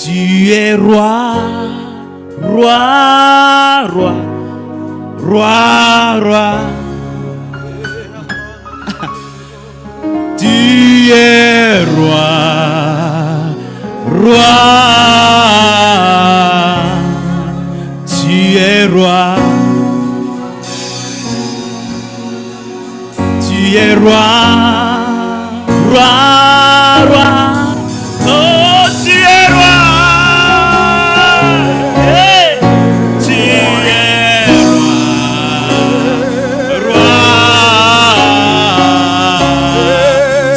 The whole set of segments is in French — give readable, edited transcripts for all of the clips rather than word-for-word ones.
Tu es roi, roi, roi, roi, roi. Tu es roi, roi. Tu es roi. Tu es roi, roi, roi. Oh, tu es roi. Hey. Tu es roi, roi.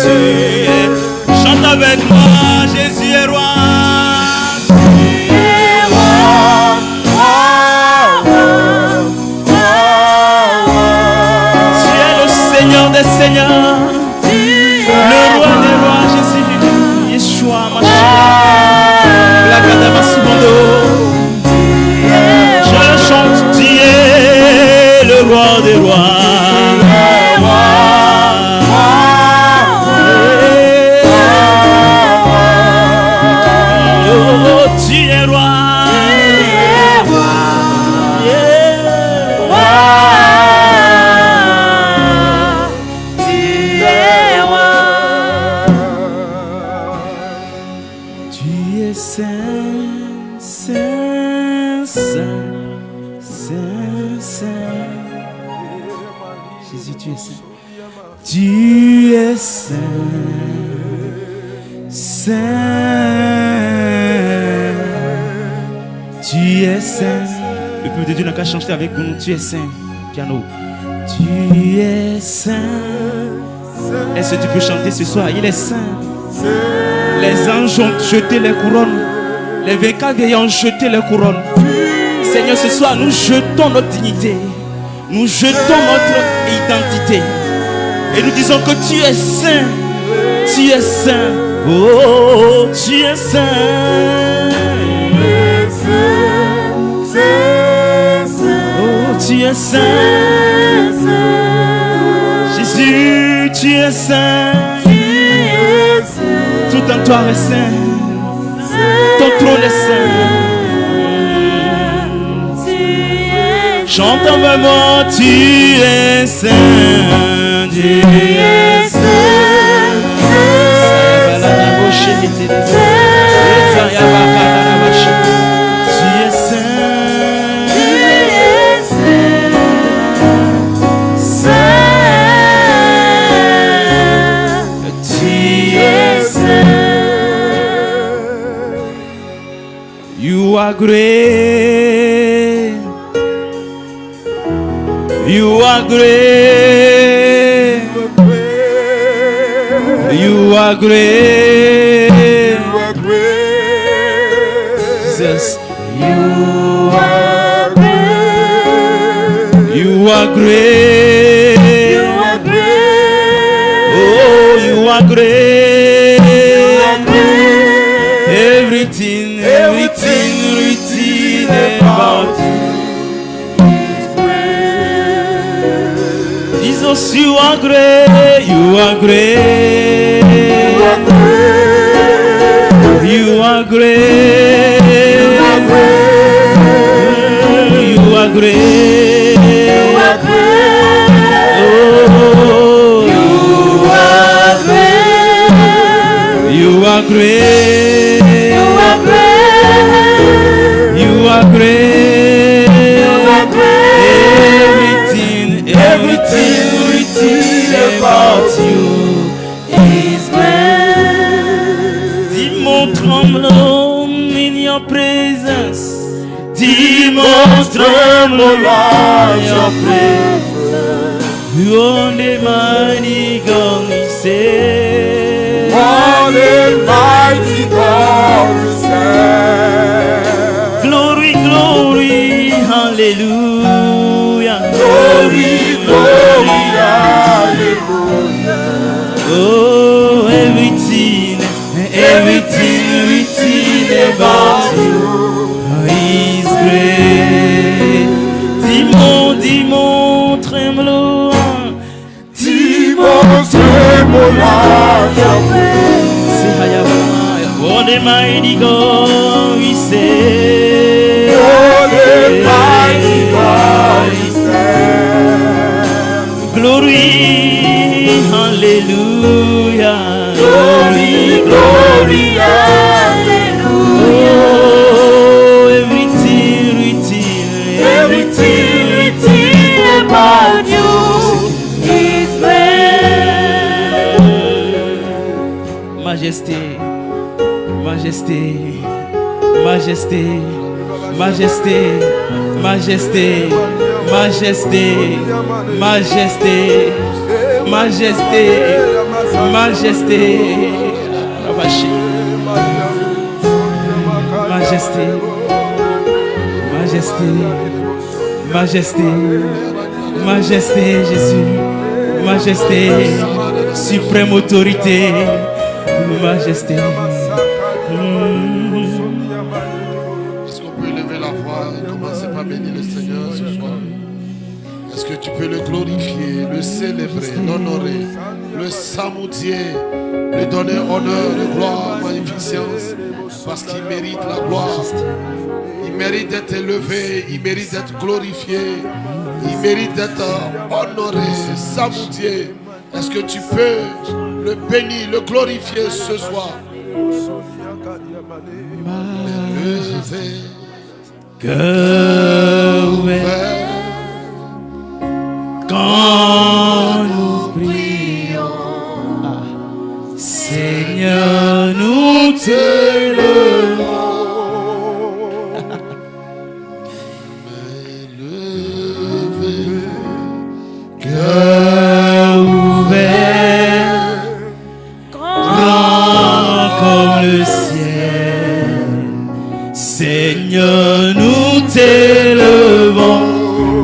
Tu es. Chante avec moi, Jésus est roi. Des Seigneurs, le roi des rois, Jésus, Yeshua, Mashiach, la Kadama Subondo. Je chante, tu es le roi des rois. Oh, tu es roi. Tu es saint, saint, tu es saint. Le peuple de Dieu n'a qu'à chanter avec nous. Tu es saint, piano. Tu es saint. Est-ce que tu peux chanter ce soir? Il est saint. Les anges ont jeté les couronnes. Les 24 veillants ont jeté les couronnes. Seigneur, ce soir, nous jetons notre dignité. Nous jetons notre identité. Et nous disons que tu es saint. Tu es saint. Oh, tu es saint. Oh, tu es saint. Jésus, tu es saint. Tout en toi est saint. Ton trône est saint. Chante avec moi, tu es saint. Tu es saint. Tu es You are great. You are great. You are great. Jesus. You are great. You are great. You are great. Oh, you are great. You are great. Everything about you is great. Jesus, you are great. You are great. You are great. You are great. You are great. Oh, you are great. You are great. You are great. You are great. You are great. Everything about you is great. Démontre-moi in your presence. Démontre-moi your presence. You only mighty God we say. Only mighty God we say. Glory, glory, hallelujah. Glory, glory, hallelujah. Oh, everything about you is great. Démontre-moi. Démontre-moi your praise. Only mighty God. Alléluia. Glory, glory, hallelujah. Oh, everything about you is great. Majesté, majesté, majesté, majesté, majesté, majesté, majesté, majesté, majesté, majesté, majesté, majesté, majesté, Jésus, majesté, suprême autorité, majesté. Est-ce qu'on peut lever la voix et commencer par bénir le Seigneur ce soir? Est-ce que tu peux le glorifier, le célébrer, l'honorer, le samoutier, lui donner honneur, gloire, magnificence, parce qu'il mérite la gloire. Il mérite d'être élevé, il mérite d'être glorifié, il mérite d'être honoré, samoutier. Est-ce que tu peux le bénir, le glorifier ce soir? Élevé, Cœur ouvert, quand nous prions, Seigneur, nous t'élevons. Cœur ouvert, grand comme le ciel, Seigneur, nous t'élevons,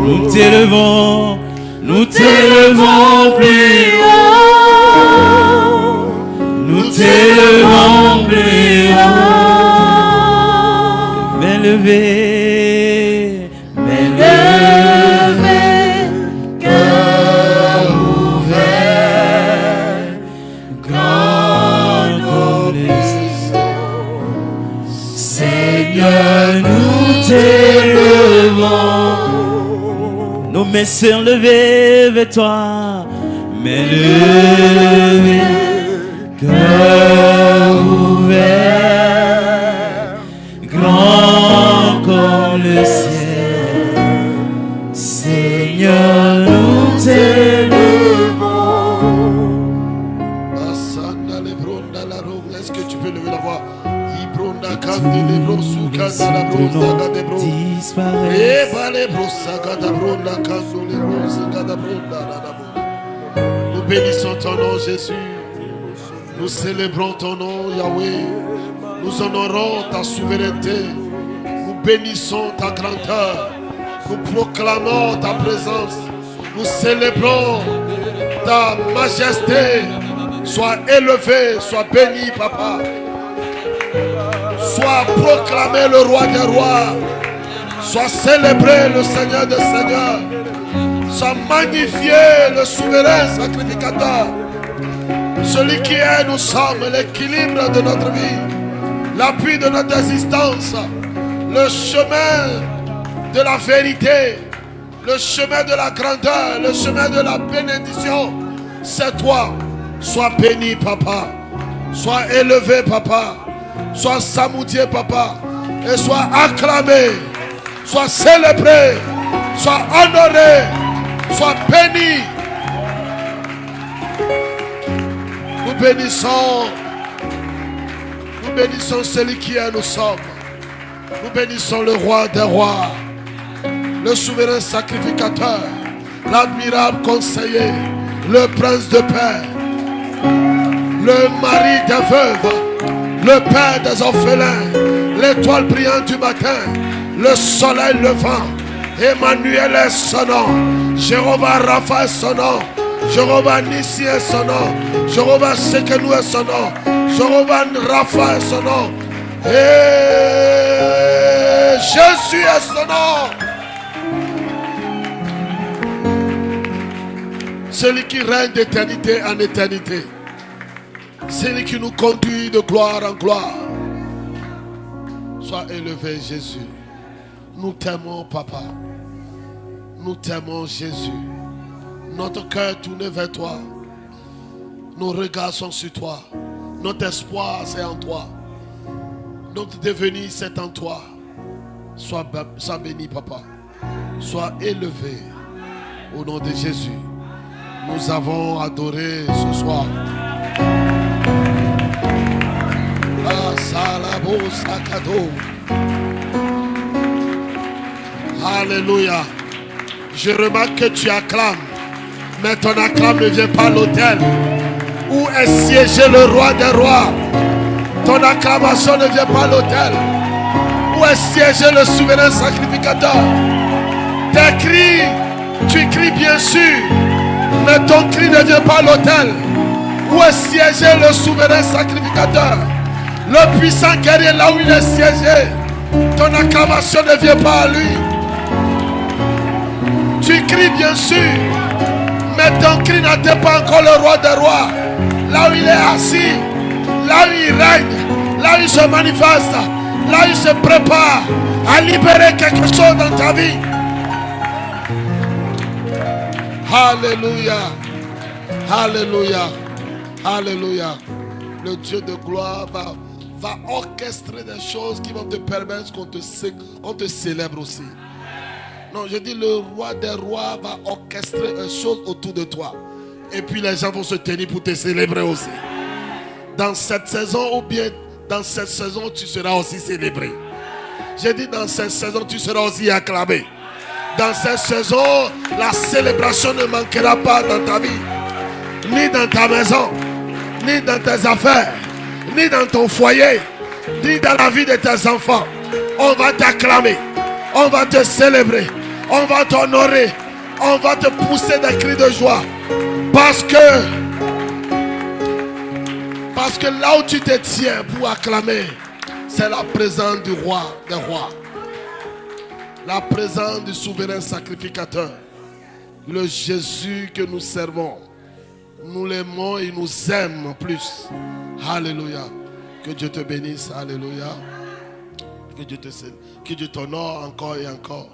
nous t'élevons, nous t'élevons plus haut, nous t'élevons plus haut, m'élever, m'élever, cœur ouvert, grand comme le ciel, Seigneur, nous t'élevons. Nos mains sont levées vers toi, mais levées, cœur ouvert, grand comme le ciel, Seigneur, nous t'élevons. Est-ce que tu peux lever la voix? Nous bénissons ton nom, Jésus. Nous célébrons ton nom, Yahweh. Nous honorons ta souveraineté. Nous bénissons ta grandeur. Nous proclamons ta présence. Nous célébrons ta majesté. Sois élevé, sois béni, Papa. Sois proclamé le roi des rois. Sois célébré le Seigneur des seigneurs. Sois magnifié le souverain sacrificateur. Celui qui est, nous sommes, l'équilibre de notre vie, l'appui de notre existence, le chemin de la vérité, le chemin de la grandeur, le chemin de la bénédiction. C'est toi. Sois béni, Papa. Sois élevé, Papa. Sois samoutier, Papa. Et sois acclamé. Sois célébré. Sois honoré. Sois béni. Nous bénissons celui qui est, nous sommes. Nous bénissons le roi des rois, le souverain sacrificateur, l'admirable conseiller, le prince de paix, le mari des veuves, le père des orphelins, l'étoile brillante du matin, le soleil levant. Emmanuel est son nom, Jéhovah Rapha est son nom, Jéhovah Nissi est son nom, Jéhovah Sekenu est son nom, Jéhovah Rapha est son nom, et Jésus est son nom. Celui qui règne d'éternité en éternité, celui qui nous conduit de gloire en gloire. Sois élevé, Jésus. Nous t'aimons, Papa. Nous t'aimons, Jésus. Notre cœur tourné vers toi. Nos regards sont sur toi. Notre espoir, c'est en toi. Notre devenir, c'est en toi. Sois béni, papa. Sois élevé. Au nom de Jésus. Nous avons adoré ce soir. Alléluia. Je remarque que tu acclames. Mais ton acclame ne vient pas à l'autel où est siégé le roi des rois. Ton acclamation ne vient pas à l'autel où est siégé le souverain sacrificateur. Tes cris, tu cries bien sûr, mais ton cri ne vient pas à l'autel où est siégé le souverain sacrificateur. Le puissant guerrier là où il est siégé. Ton acclamation ne vient pas à lui. Tu cries bien sûr, mais ton cri n'atteint pas encore le roi des rois. Là où il est assis, là où il règne, là où il se manifeste, là où il se prépare à libérer quelque chose dans ta vie. Alléluia. Alléluia. Alléluia. Le Dieu de gloire va orchestrer des choses qui vont te permettre qu'on te célèbre aussi. Non, je dis le roi des rois va orchestrer des choses autour de toi. Et puis les gens vont se tenir pour te célébrer aussi. Dans cette saison ou bien dans cette saison, tu seras aussi célébré. J'ai dit dans cette saison, tu seras aussi acclamé. Dans cette saison, la célébration ne manquera pas dans ta vie. Ni dans ta maison, ni dans tes affaires, ni dans ton foyer, ni dans la vie de tes enfants. On va t'acclamer, on va te célébrer, on va t'honorer, on va te pousser des cris de joie. Parce que là où tu te tiens pour acclamer, c'est la présence du roi des rois. La présence du souverain sacrificateur. Le Jésus que nous servons. Nous l'aimons et nous aime en plus. Alléluia. Que Dieu te bénisse. Alléluia. Que Dieu t'honore encore et encore.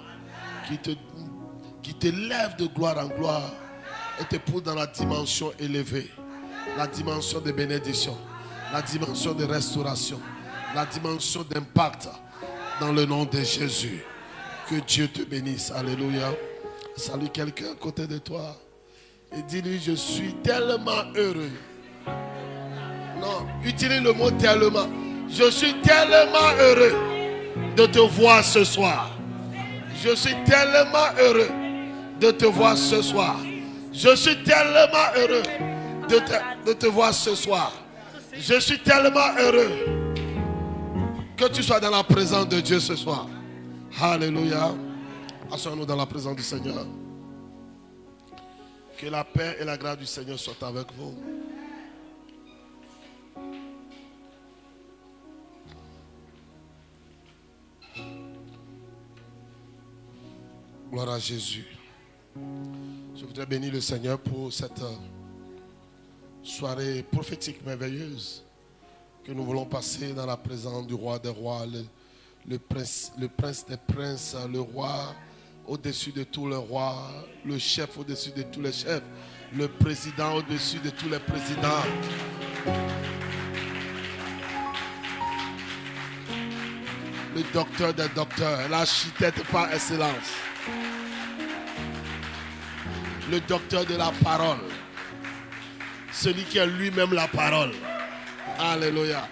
Qui te lève de gloire en gloire et te pousse dans la dimension élevée. La dimension de bénédiction. La dimension de restauration. La dimension d'impact. Dans le nom de Jésus. Que Dieu te bénisse. Alléluia. Salue quelqu'un à côté de toi. Et dis-lui, je suis tellement heureux. Non, utilise le mot tellement. Je suis tellement heureux de te voir ce soir. Je suis tellement heureux de te voir ce soir. Je suis tellement heureux de te voir ce soir. Je suis tellement heureux que tu sois dans la présence de Dieu ce soir. Alléluia. Asseyons-nous dans la présence du Seigneur. Que la paix et la grâce du Seigneur soient avec vous. Gloire à Jésus. Je voudrais bénir le Seigneur pour cette soirée prophétique merveilleuse que nous voulons passer dans la présence du roi des rois, le prince des princes, le roi au-dessus de tous les rois, le chef au-dessus de tous les chefs, le président au-dessus de tous les présidents. Le docteur des docteurs, l'architecte par excellence. Le docteur de la parole. Celui qui est lui-même la parole. Alléluia.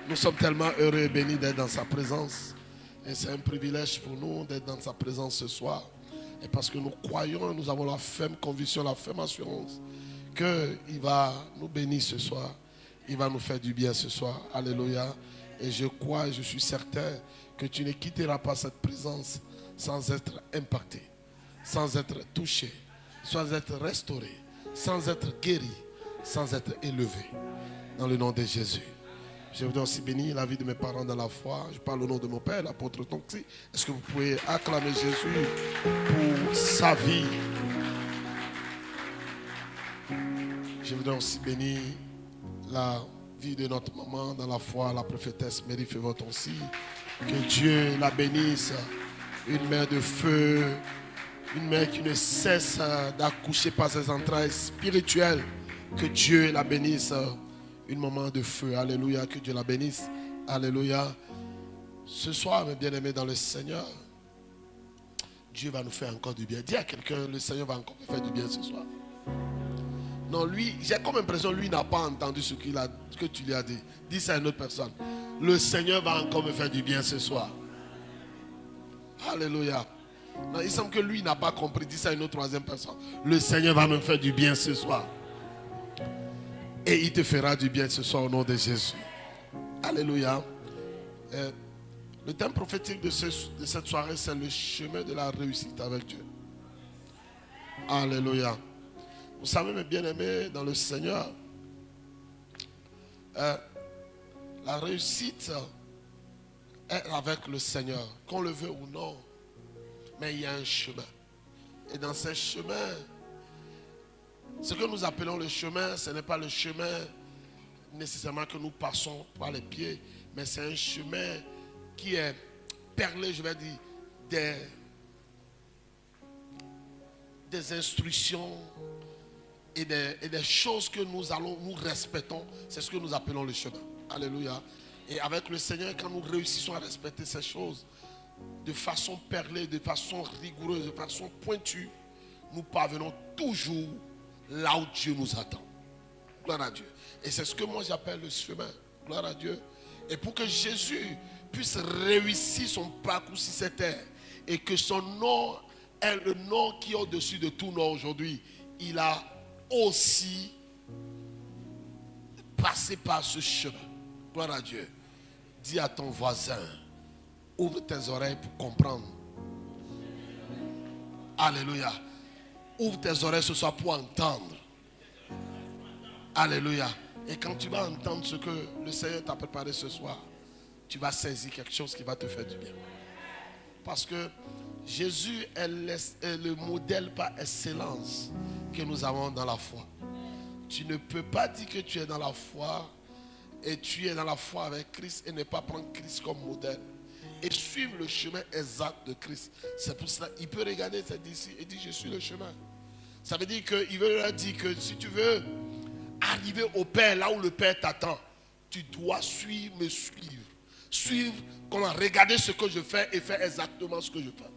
Nous sommes tellement heureux et bénis d'être dans sa présence. Et c'est un privilège pour nous d'être dans sa présence ce soir. Et parce que nous croyons, nous avons la ferme conviction, la ferme assurance qu'il va nous bénir ce soir. Il va nous faire du bien ce soir. Alléluia. Et je crois et je suis certain que tu ne quitteras pas cette présence sans être impacté, sans être touché, sans être restauré, sans être guéri, sans être élevé. Dans le nom de Jésus. Je voudrais aussi bénir la vie de mes parents dans la foi. Je parle au nom de mon père, l'apôtre Tonksi. Est-ce que vous pouvez acclamer Jésus pour sa vie? Je voudrais aussi bénir la vie de notre maman dans la foi, la prophétesse Mary Févot aussi. Que Dieu la bénisse. Une mère de feu, une mère qui ne cesse d'accoucher par ses entrailles spirituelles Que Dieu la bénisse. Un moment de feu. Alléluia. Que Dieu la bénisse. Alléluia. Ce soir, mes bien-aimés dans le Seigneur, Dieu va nous faire encore du bien. Dis à quelqu'un, le Seigneur va encore me faire du bien ce soir. Non, lui, j'ai comme l'impression lui n'a pas entendu ce que tu lui as dit. Dis ça à une autre personne. Le Seigneur va encore me faire du bien ce soir. Alléluia. Non, il semble que lui n'a pas compris. Dis ça à une autre troisième personne. Le Seigneur va me faire du bien ce soir. Et il te fera du bien ce soir au nom de Jésus. Alléluia. Le thème prophétique de cette soirée, c'est le chemin de la réussite avec Dieu. Alléluia. Vous savez, mes bien-aimés dans le Seigneur, la réussite est avec le Seigneur, qu'on le veut ou non. Mais il y a un chemin. Et dans ce chemin, ce que nous appelons le chemin, ce n'est pas le chemin nécessairement que nous passons par les pieds, mais c'est un chemin qui est perlé, je vais dire, des instructions et des choses que nous respectons. C'est ce que nous appelons le chemin. Alléluia. Et avec le Seigneur, quand nous réussissons à respecter ces choses de façon perlée, de façon rigoureuse, de façon pointue, nous parvenons toujours là où Dieu nous attend. Gloire à Dieu. Et c'est ce que moi j'appelle le chemin. Gloire à Dieu. Et pour que Jésus puisse réussir son parcours sur cette terre et que son nom est le nom qui est au-dessus de tout nom aujourd'hui, il a aussi passé par ce chemin. Gloire à Dieu. Dis à ton voisin, ouvre tes oreilles pour comprendre. Alléluia. Ouvre tes oreilles ce soir pour entendre. Alléluia. Et quand tu vas entendre ce que le Seigneur t'a préparé ce soir, tu vas saisir quelque chose qui va te faire du bien. Parce que Jésus est le modèle par excellence que nous avons dans la foi. Tu ne peux pas dire que tu es dans la foi et tu es dans la foi avec Christ et ne pas prendre Christ comme modèle et suivre le chemin exact de Christ. C'est pour cela qu'il peut regarder ses disciples et dire je suis le chemin. Ça veut dire qu'il veut leur dire que si tu veux arriver au Père, là où le Père t'attend, tu dois me suivre. Suivre, comment regarder ce que je fais et faire exactement ce que je fais.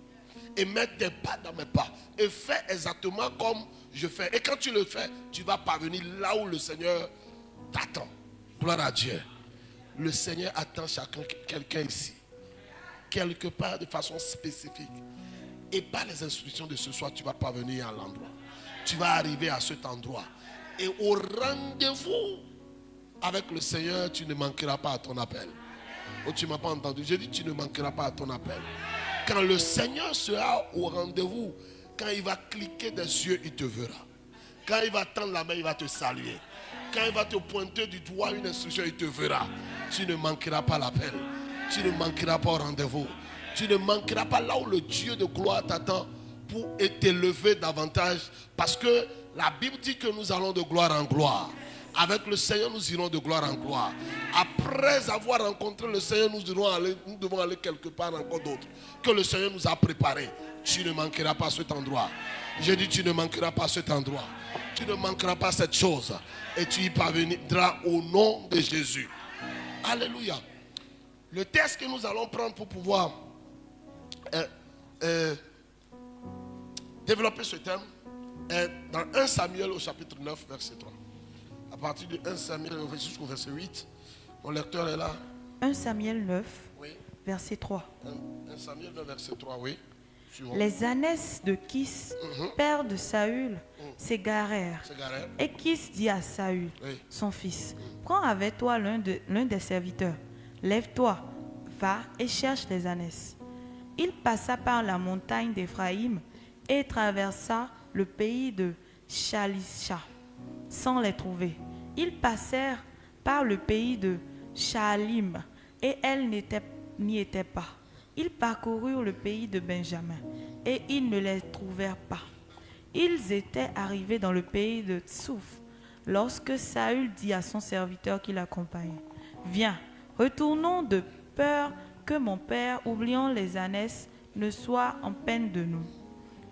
Et mettre tes pas dans mes pas. Et faire exactement comme je fais. Et quand tu le fais, tu vas parvenir là où le Seigneur t'attend. Gloire à Dieu. Le Seigneur attend quelqu'un ici. Quelque part de façon spécifique. Et par les instructions de ce soir, tu vas parvenir à l'endroit. Tu vas arriver à cet endroit. Et au rendez-vous avec le Seigneur, tu ne manqueras pas à ton appel. Oh, tu ne m'as pas entendu. J'ai dit tu ne manqueras pas à ton appel. Quand le Seigneur sera au rendez-vous, quand il va cliquer des yeux, il te verra. Quand il va tendre la main, il va te saluer. Quand il va te pointer du doigt une instruction, il te verra. Tu ne manqueras pas l'appel. Tu ne manqueras pas au rendez-vous. Tu ne manqueras pas là où le Dieu de gloire t'attend pour t'élever davantage. Parce que la Bible dit que nous allons de gloire en gloire. Avec le Seigneur, nous irons de gloire en gloire. Après avoir rencontré le Seigneur, nous devons aller quelque part encore d'autre. Que le Seigneur nous a préparé. Tu ne manqueras pas cet endroit. J'ai dit, tu ne manqueras pas cet endroit. Tu ne manqueras pas cette chose. Et tu y parviendras au nom de Jésus. Alléluia. Le texte que nous allons prendre pour pouvoir développer ce thème est dans 1 Samuel au chapitre 9, verset 3. À partir de 1 Samuel jusqu'au verset 8, mon lecteur est là. 1 Samuel 9, Oui. verset 3. 1 Samuel 9, verset 3, oui. Suivant. Les ânesses de Kis, père de Saül, s'égarèrent. Et Kis dit à Saül, Oui. son fils, prends avec toi l'un des serviteurs. Lève-toi, va et cherche les ânesses. Il passa par la montagne d'Éphraïm et traversa le pays de Shalisha sans les trouver. Ils passèrent par le pays de Shaalim et elles n'y étaient pas. Ils parcoururent le pays de Benjamin et ils ne les trouvèrent pas. Ils étaient arrivés dans le pays de Tsouf lorsque Saül dit à son serviteur qui l'accompagnait, viens, retournons de peur que mon père, oubliant les ânesses, ne soit en peine de nous.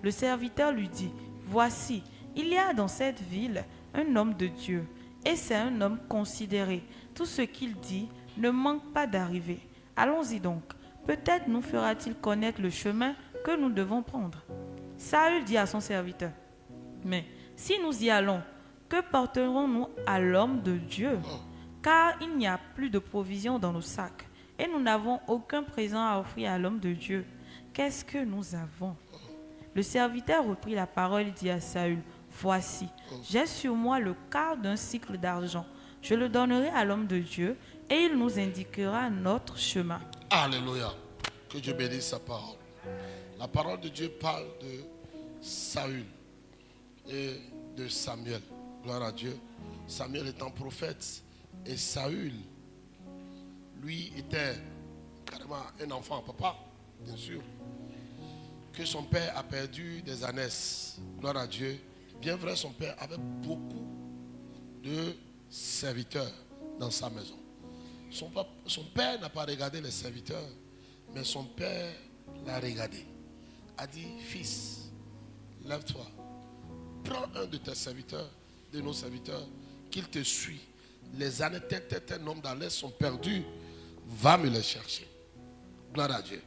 Le serviteur lui dit, voici, il y a dans cette ville un homme de Dieu. Et c'est un homme considéré. Tout ce qu'il dit ne manque pas d'arriver. Allons-y donc. Peut-être nous fera-t-il connaître le chemin que nous devons prendre. » Saül dit à son serviteur, « Mais si nous y allons, que porterons-nous à l'homme de Dieu? Car il n'y a plus de provisions dans nos sacs, et nous n'avons aucun présent à offrir à l'homme de Dieu. Qu'est-ce que nous avons? » Le serviteur reprit la parole et dit à Saül, « Voici, j'ai sur moi le quart d'un cycle d'argent. Je le donnerai à l'homme de Dieu, et il nous indiquera notre chemin. » Alléluia. Que Dieu bénisse sa parole. La parole de Dieu parle de Saül et de Samuel. Gloire à Dieu. Samuel étant prophète et Saül, lui, était carrément un enfant, papa, bien sûr, que son père a perdu des ânesses. Gloire à Dieu. Bien vrai, son père avait beaucoup de serviteurs dans sa maison. Son père n'a pas regardé les serviteurs, mais son père l'a regardé. A dit, fils, lève-toi, prends un de tes serviteurs, de nos serviteurs, qu'il te suit. Les années, tel nombre d'années sont perdues, va me les chercher. Gloire à Dieu.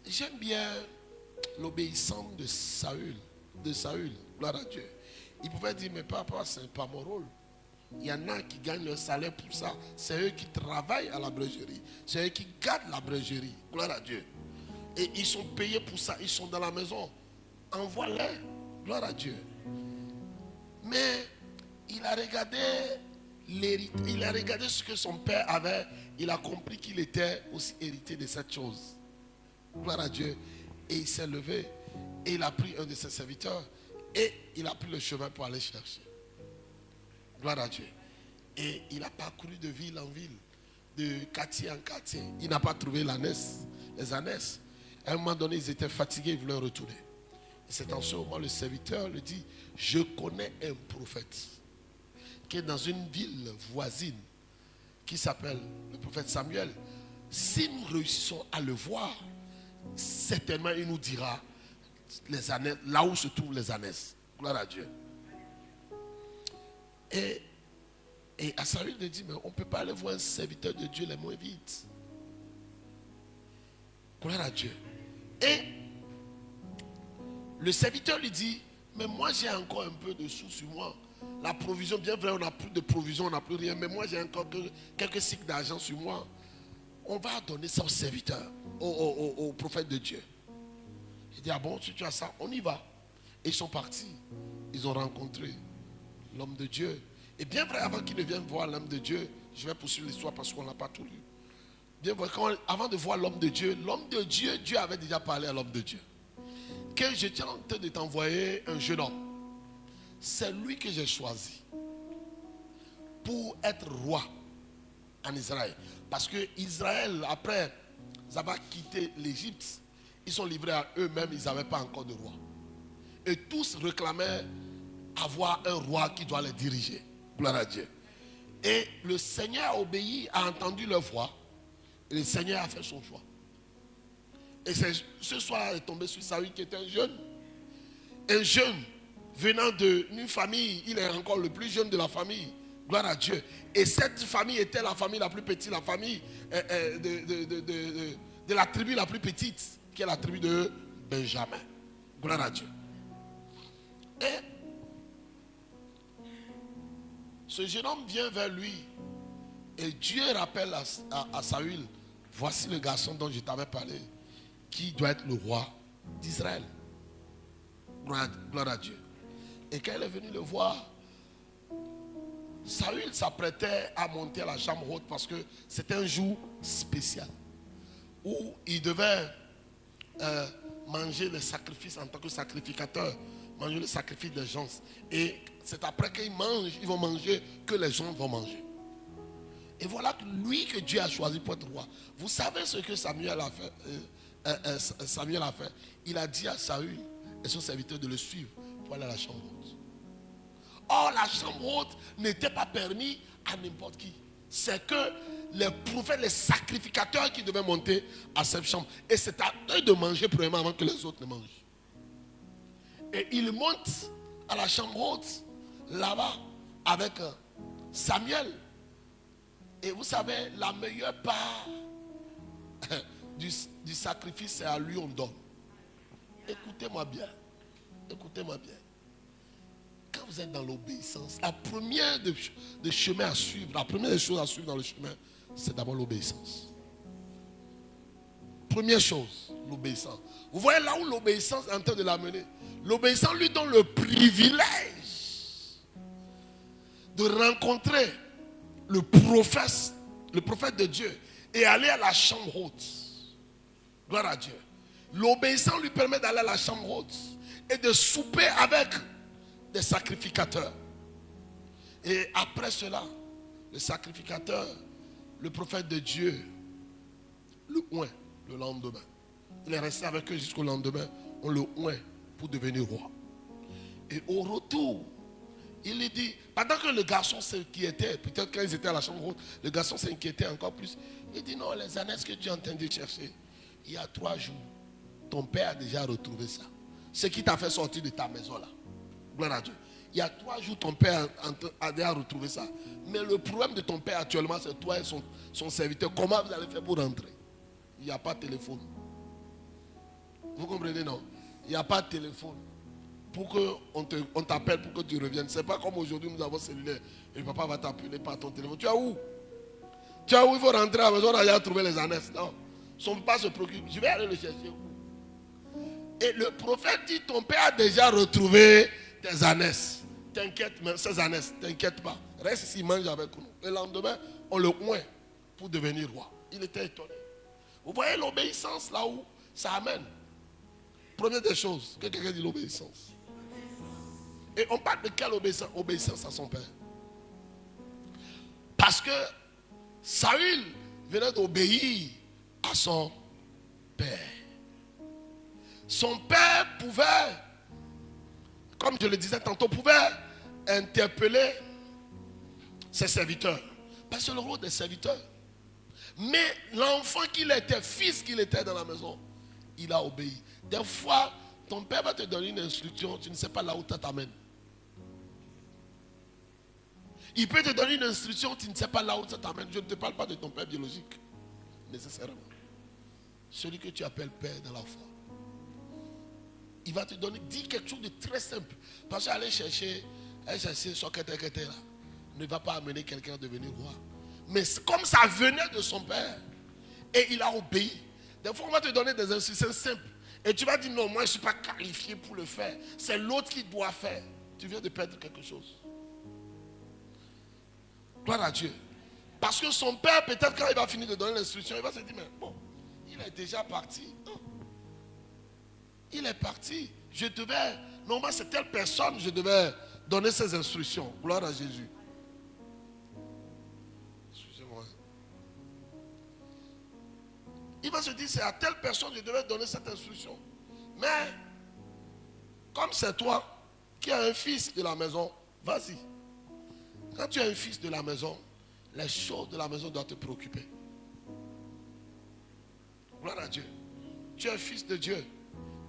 J'aime bien l'obéissance de Saül. Gloire à Dieu. Il pouvait dire, mais papa, ce n'est pas mon rôle. Il y en a qui gagnent leur salaire pour ça. C'est eux qui travaillent à la bergerie. C'est eux qui gardent la bergerie. Gloire à Dieu. Et ils sont payés pour ça. Ils sont dans la maison. Envoie-les. Gloire à Dieu. Mais il a regardé l'héritage. Il a regardé ce que son père avait. Il a compris qu'il était aussi hérité de cette chose. Gloire à Dieu. Et il s'est levé. Et il a pris un de ses serviteurs. Et il a pris le chemin pour aller chercher. Gloire à Dieu. Et il a parcouru de ville en ville, de quartier en quartier. Il n'a pas trouvé les ânesses. À un moment donné, ils étaient fatigués, ils voulaient retourner. Et c'est en ce moment, le serviteur lui dit, je connais un prophète qui est dans une ville voisine qui s'appelle le prophète Samuel. Si nous réussissons à le voir, certainement il nous dira les ânesses, là où se trouvent les ânesses. Gloire à Dieu. Et à Saül il dit, mais on ne peut pas aller voir un serviteur de Dieu les moins vite. Gloire à Dieu. Et le serviteur lui dit, mais moi j'ai encore un peu de sous sur moi. La provision, bien vrai, on n'a plus de provision, on n'a plus rien, mais moi j'ai encore quelques cycles d'argent sur moi. On va donner ça au serviteur, au prophète de Dieu. Il dit, ah bon, si tu as ça, on y va. Et ils sont partis. Ils ont rencontré l'homme de Dieu. Et bien vrai, avant qu'il ne vienne voir l'homme de Dieu, je vais poursuivre l'histoire parce qu'on n'a pas tout lu. Bien vrai, avant de voir l'homme de Dieu, Dieu avait déjà parlé à l'homme de Dieu. Que je tiens en train de t'envoyer un jeune homme. C'est lui que j'ai choisi pour être roi en Israël. Parce que Israël, après avoir quitté l'Égypte, ils sont livrés à eux-mêmes, ils n'avaient pas encore de roi. Et tous réclamaient avoir un roi qui doit les diriger. Gloire à Dieu. Et le Seigneur a obéi, a entendu leur voix. Et le Seigneur a fait son choix. Et ce soir est tombé sur Saül qui était un jeune. Un jeune venant d'une famille, il est encore le plus jeune de la famille. Gloire à Dieu. Et cette famille était la famille la plus petite, la famille de la tribu la plus petite, qui est la tribu de Benjamin. Gloire à Dieu. Et ce jeune homme vient vers lui. Et Dieu rappelle à Saül, voici le garçon dont je t'avais parlé, qui doit être le roi d'Israël. Gloire à Dieu. Et quand il est venu le voir, Saül s'apprêtait à monter à la chambre haute parce que c'était un jour spécial où il devait manger les sacrifices en tant que sacrificateur, manger le sacrifice des gens. Et c'est après qu'ils mangent, ils vont manger que les gens vont manger. Et voilà lui que Dieu a choisi pour être roi. Vous savez ce que Samuel a fait. Il a dit à Saül et son serviteur de le suivre pour aller à la chambre haute. Or, la chambre haute n'était pas permis à n'importe qui. C'est que les prophètes, les sacrificateurs qui devaient monter à cette chambre. Et c'est à eux de manger premièrement avant que les autres ne mangent. Et ils montent à la chambre haute. là-bas avec Samuel. Et vous savez, la meilleure part du sacrifice, c'est à lui on donne. Écoutez-moi bien. Écoutez-moi bien. Quand vous êtes dans l'obéissance, la première des chemins à suivre, la première des choses à suivre dans le chemin, c'est d'abord l'obéissance. Première chose, l'obéissance. Vous voyez là où l'obéissance est en train de l'amener. L'obéissance lui donne le privilège de rencontrer le prophète de Dieu et aller à la chambre haute. Gloire à Dieu. L'obéissance lui permet d'aller à la chambre haute et de souper avec des sacrificateurs. Et après cela, le sacrificateur, le prophète de Dieu, le oint le lendemain. Il est resté avec eux jusqu'au lendemain. On le oint pour devenir roi. Et au retour, il lui dit, pendant que le garçon s'inquiétait, peut-être quand ils étaient à la chambre haute, le garçon s'inquiétait encore plus. Il dit, non, les ânes que tu es en train de chercher, il y a 3 jours, ton père a déjà retrouvé ça. Ce qui t'a fait sortir de ta maison là. Gloire à Dieu. Il y a 3 jours, ton père a déjà retrouvé ça. Mais le problème de ton père actuellement, c'est toi et son serviteur. Comment vous allez faire pour rentrer? Il n'y a pas de téléphone. Vous comprenez, non? Il n'y a pas de téléphone. Pour qu'on t'appelle, pour que tu reviennes. Ce n'est pas comme aujourd'hui, nous avons cellulaire. Et le papa va t'appeler par ton téléphone. Tu es où? Tu es où? Il faut rentrer à la maison, on a déjà trouvé les ânesses. Non. Son papa se préoccupe. Je vais aller le chercher où? Et le prophète dit, ton père a déjà retrouvé tes ânesses. T'inquiète, même ces ânesses, t'inquiète pas. Reste ici, mange avec nous. Le lendemain, on le oint pour devenir roi. Il était étonné. Vous voyez l'obéissance là où ça amène. Première des choses, que quelqu'un dit l'obéissance. Et on parle de quelle obéissance? Obéissance à son père. Parce que Saül venait d'obéir à son père. Son père pouvait, comme je le disais tantôt, pouvait interpeller ses serviteurs. Parce que le rôle des serviteurs. Mais l'enfant qu'il était, fils qu'il était dans la maison, il a obéi. Des fois, ton père va te donner une instruction, tu ne sais pas là où ça t'amène. Il peut te donner une instruction, tu ne sais pas là où ça t'amène. Je ne te parle pas de ton père biologique, nécessairement. Celui que tu appelles père dans la foi. Il va te donner, dis quelque chose de très simple. Parce qu'aller chercher son là, ne va pas amener quelqu'un à devenir roi. Mais comme ça venait de son père, et il a obéi. Des fois, on va te donner des instructions simples. Et tu vas dire, non, moi, je ne suis pas qualifié pour le faire. C'est l'autre qui doit faire. Tu viens de perdre quelque chose. Gloire à Dieu. Parce que son père, peut-être quand il va finir de donner l'instruction, il va se dire, mais bon, il est déjà parti. Non. Il est parti. Je devais, normalement, c'est telle personne, je devais donner ses instructions. Gloire à Jésus. Excusez-moi. Il va se dire, c'est à telle personne que je devais donner cette instruction. Mais, comme c'est toi qui as un fils de la maison, vas-y. Quand tu as un fils de la maison, les choses de la maison doivent te préoccuper. Gloire à Dieu. Tu es fils de Dieu.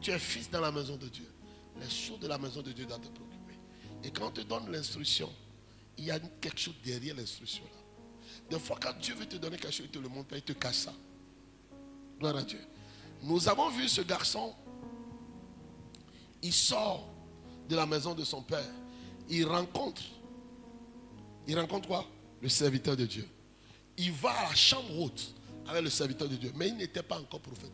Tu es fils dans la maison de Dieu. Les choses de la maison de Dieu doivent te préoccuper. Et quand on te donne l'instruction, il y a quelque chose derrière l'instruction là. Des fois, quand Dieu veut te donner quelque chose, il te le montre, il te cache ça. Gloire à Dieu. Nous avons vu ce garçon. Il sort de la maison de son père. Il rencontre quoi? Le serviteur de Dieu. Il va à la chambre haute avec le serviteur de Dieu. Mais il n'était pas encore prophète.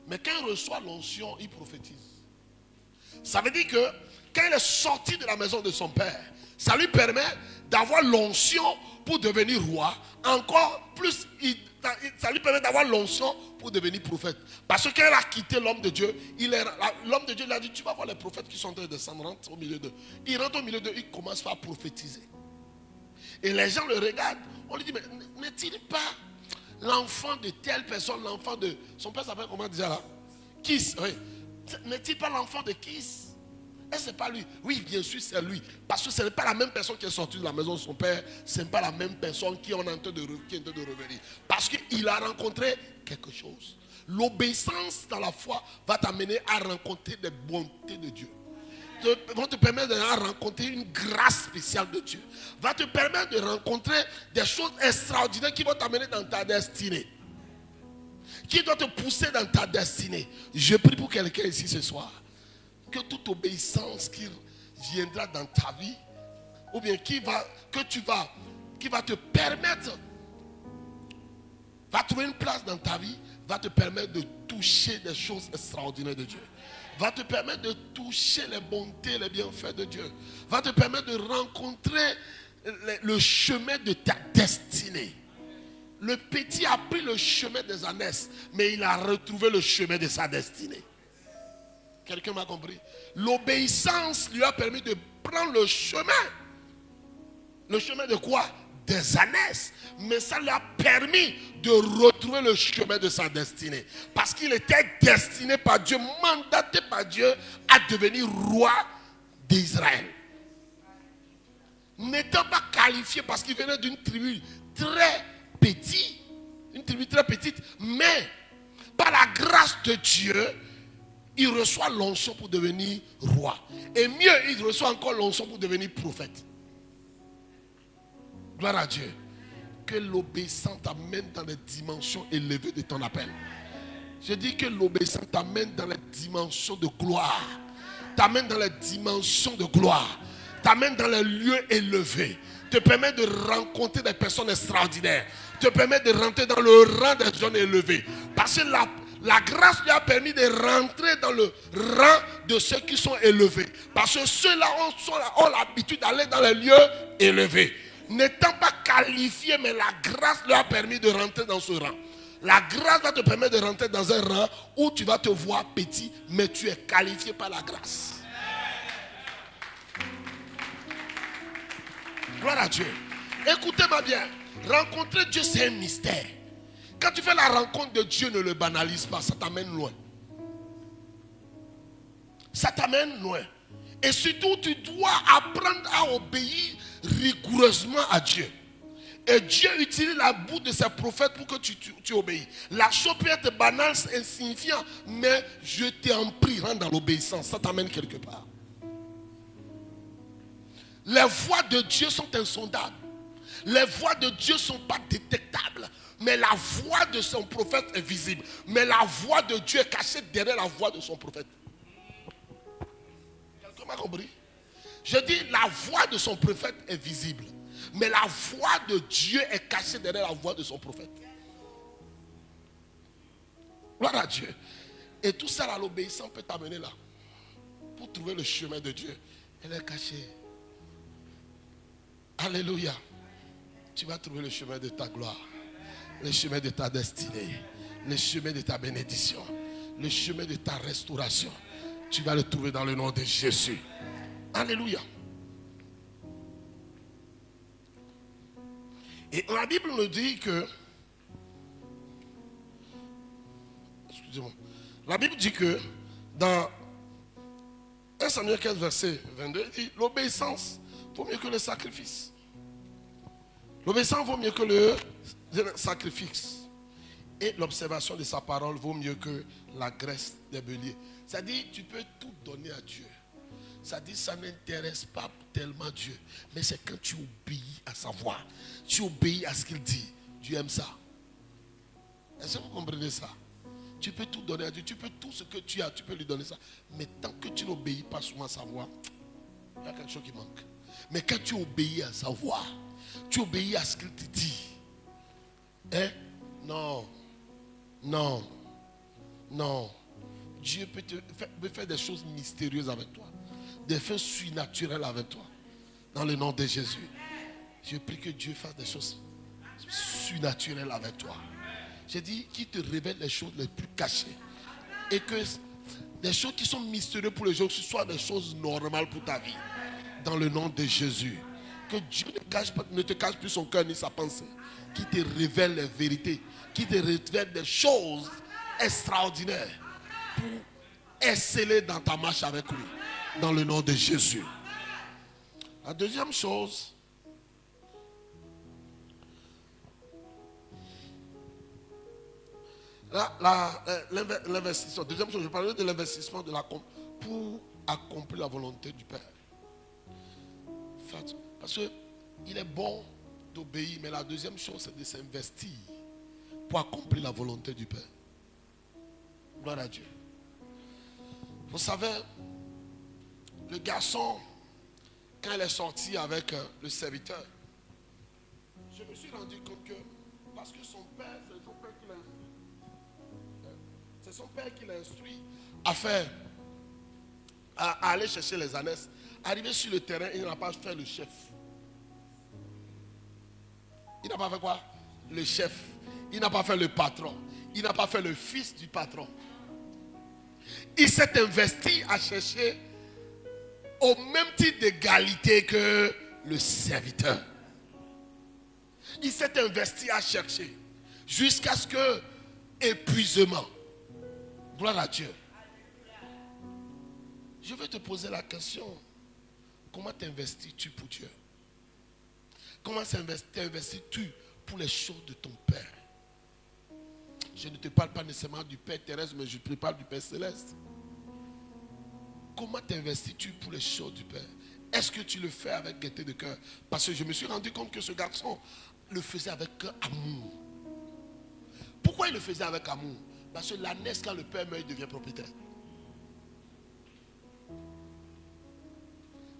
Mais quand il reçoit l'onction, il prophétise. Ça veut dire que quand il est sorti de la maison de son père, ça lui permet d'avoir l'onction pour devenir roi. Encore plus, ça lui permet d'avoir l'onction pour devenir prophète. Parce que quand il a quitté l'homme de Dieu, l'homme de Dieu lui a dit, tu vas voir les prophètes qui sont en train de descendre, rentre au milieu d'eux. Il rentre au milieu d'eux, il commence à prophétiser. Et les gens le regardent. On lui dit, mais n'est-il pas l'enfant de telle personne, l'enfant de... Son père s'appelle comment déjà là? Kis, oui. N'est-il pas l'enfant de Kis? Et ce n'est pas lui. Oui, bien sûr, c'est lui. Parce que ce n'est pas la même personne qui est sortie de la maison de son père. Ce n'est pas la même personne qui est en train de revenir. Parce qu'il a rencontré quelque chose. L'obéissance dans la foi va t'amener à rencontrer des bontés de Dieu. vont te permettre de rencontrer une grâce spéciale de Dieu. Va te permettre de rencontrer des choses extraordinaires qui vont t'amener dans ta destinée. Qui doit te pousser dans ta destinée. Je prie pour quelqu'un ici ce soir. Que toute obéissance qui viendra dans ta vie, ou bien qui va te permettre, va trouver une place dans ta vie, va te permettre de toucher des choses extraordinaires de Dieu. Va te permettre de toucher les bontés, les bienfaits de Dieu. Va te permettre de rencontrer le chemin de ta destinée. Le petit a pris le chemin des ânesses, mais il a retrouvé le chemin de sa destinée. Quelqu'un m'a compris? L'obéissance lui a permis de prendre le chemin. Le chemin de quoi? Des ânesses. Mais ça lui a permis de retrouver le chemin de sa destinée. Parce qu'il était destiné par Dieu, mandaté par Dieu à devenir roi d'Israël. N'étant pas qualifié parce qu'il venait d'une tribu très petite, une tribu très petite, mais par la grâce de Dieu, il reçoit l'onction pour devenir roi. Et mieux, il reçoit encore l'onction pour devenir prophète. Gloire à Dieu. Que l'obéissance t'amène dans les dimensions élevées de ton appel. Je dis que l'obéissance t'amène dans les dimensions de gloire. T'amène dans les dimensions de gloire. T'amène dans les lieux élevés. Te permet de rencontrer des personnes extraordinaires. Te permet de rentrer dans le rang des gens élevés. Parce que la grâce lui a permis de rentrer dans le rang de ceux qui sont élevés. Parce que ceux-là ont l'habitude d'aller dans les lieux élevés. N'étant pas qualifié, mais la grâce lui a permis de rentrer dans ce rang. La grâce va te permettre de rentrer dans un rang où tu vas te voir petit, mais tu es qualifié par la grâce. Gloire à Dieu. Écoutez-moi bien. Rencontrer Dieu, c'est un mystère. Quand tu fais la rencontre de Dieu, ne le banalise pas. Ça t'amène loin. Ça t'amène loin. Et surtout, tu dois apprendre à obéir rigoureusement à Dieu. Et Dieu utilise la bouche de ses prophètes pour que tu obéis. La chose peut être banale, insignifiant, mais je t'en prie, rentre dans l'obéissance. Ça t'amène quelque part. Les voies de Dieu sont insondables. Les voies de Dieu ne sont pas détectables. Mais la voix de son prophète est visible. Mais la voix de Dieu est cachée derrière la voix de son prophète. Quelqu'un m'a compris? Je dis, la voix de son prophète est visible. Mais la voix de Dieu est cachée derrière la voix de son prophète. Gloire à Dieu. Et tout ça, l'obéissance peut t'amener là. Pour trouver le chemin de Dieu. Elle est cachée. Alléluia. Tu vas trouver le chemin de ta gloire. Le chemin de ta destinée. Le chemin de ta bénédiction. Le chemin de ta restauration. Tu vas le trouver dans le nom de Jésus. Alléluia. Et la Bible nous dit que... Excusez-moi. La Bible dit que dans 1 Samuel 15, verset 22, il dit l'obéissance vaut mieux que le sacrifice. L'obéissance vaut mieux que le sacrifice. Et l'observation de sa parole vaut mieux que la graisse des béliers. C'est-à-dire, tu peux tout donner à Dieu. C'est-à-dire, ça n'intéresse pas tellement Dieu. Mais c'est quand tu obéis à sa voix. Tu obéis à ce qu'il dit. Dieu aime ça. Est-ce que vous comprenez ça? Tu peux tout donner à Dieu. Tu peux tout ce que tu as, tu peux lui donner ça. Mais tant que tu n'obéis pas souvent à sa voix, il y a quelque chose qui manque. Mais quand tu obéis à sa voix, tu obéis à ce qu'il te dit. Hein? Non. Non. Non. Dieu peut faire des choses mystérieuses avec toi. Des faits surnaturels avec toi. Dans le nom de Jésus. Je prie que Dieu fasse des choses surnaturelles avec toi. J'ai dit qu'il te révèle les choses les plus cachées. Et que les choses qui sont mystérieuses pour les gens, ce soient des choses normales pour ta vie. Dans le nom de Jésus. Que Dieu ne te cache plus son cœur ni sa pensée. Qui te révèle les vérités. Qui te révèle des choses extraordinaires. Pour exceller dans ta marche avec lui. Dans le nom de Jésus. La deuxième chose. L'investissement. Deuxième chose, je parlais de l'investissement pour accomplir la volonté du Père. Parce qu'il est bon d'obéir, mais la deuxième chose, c'est de s'investir pour accomplir la volonté du Père. Gloire à Dieu. Vous savez, le garçon, quand il est sorti avec le serviteur, je me suis rendu compte que, parce que son père, c'est son père qui l'a instruit. C'est son père qui l'a instruit à faire, à aller chercher les ânesses. Arrivé sur le terrain, il n'a pas fait le chef. Il n'a pas fait quoi? Le chef. Il n'a pas fait le patron. Il n'a pas fait le fils du patron. Il s'est investi à chercher au même titre d'égalité que le serviteur. Il s'est investi à chercher jusqu'à ce que épuisement. Gloire à Dieu. Je vais te poser la question. Comment t'investis-tu pour Dieu? Comment t'investis-tu pour les choses de ton Père? Je ne te parle pas nécessairement du Père terrestre, mais je te parle du Père céleste. Comment t'investis-tu pour les choses du Père? Est-ce que tu le fais avec gaieté de cœur? Parce que je me suis rendu compte que ce garçon le faisait avec amour. Pourquoi il le faisait avec amour? Parce que l'ânesse, quand le Père meurt, il devient propriétaire.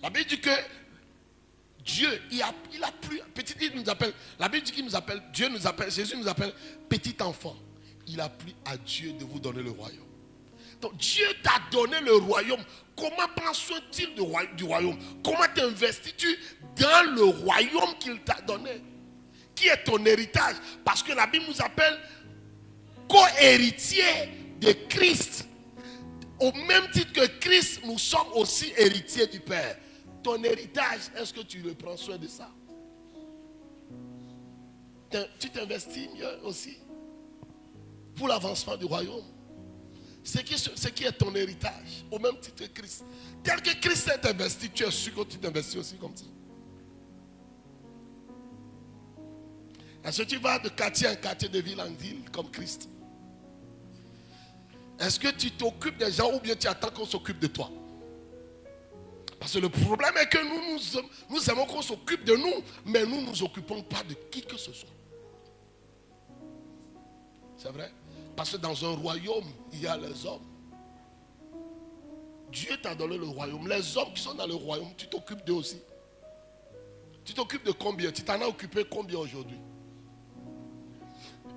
La Bible dit que Dieu, il a plu, petit, il nous appelle, la Bible dit qu'il nous appelle, Dieu nous appelle, Jésus nous appelle petit enfant. Il a plu à Dieu de vous donner le royaume. Donc Dieu t'a donné le royaume. Comment prends soin-t-il du royaume? Comment t'investis-tu dans le royaume qu'il t'a donné? Qui est ton héritage? Parce que la Bible nous appelle co-héritiers de Christ. Au même titre que Christ, nous sommes aussi héritiers du Père. Ton héritage, est-ce que tu le prends soin de ça? Tu t'investis mieux aussi pour l'avancement du royaume. Ce qui est ton héritage, au même titre que Christ. Tel que Christ s'est investi, tu es sûr que tu t'investis aussi comme ça. Est-ce que tu vas de quartier en quartier, de ville en ville, comme Christ? Est-ce que tu t'occupes des gens ou bien tu attends qu'on s'occupe de toi? Parce que le problème est que nous aimons qu'on s'occupe de nous, mais nous ne nous occupons pas de qui que ce soit. C'est vrai? Parce que dans un royaume, il y a les hommes. Dieu t'a donné le royaume. Les hommes qui sont dans le royaume, tu t'occupes d'eux aussi. Tu t'occupes de combien? Tu t'en as occupé combien aujourd'hui?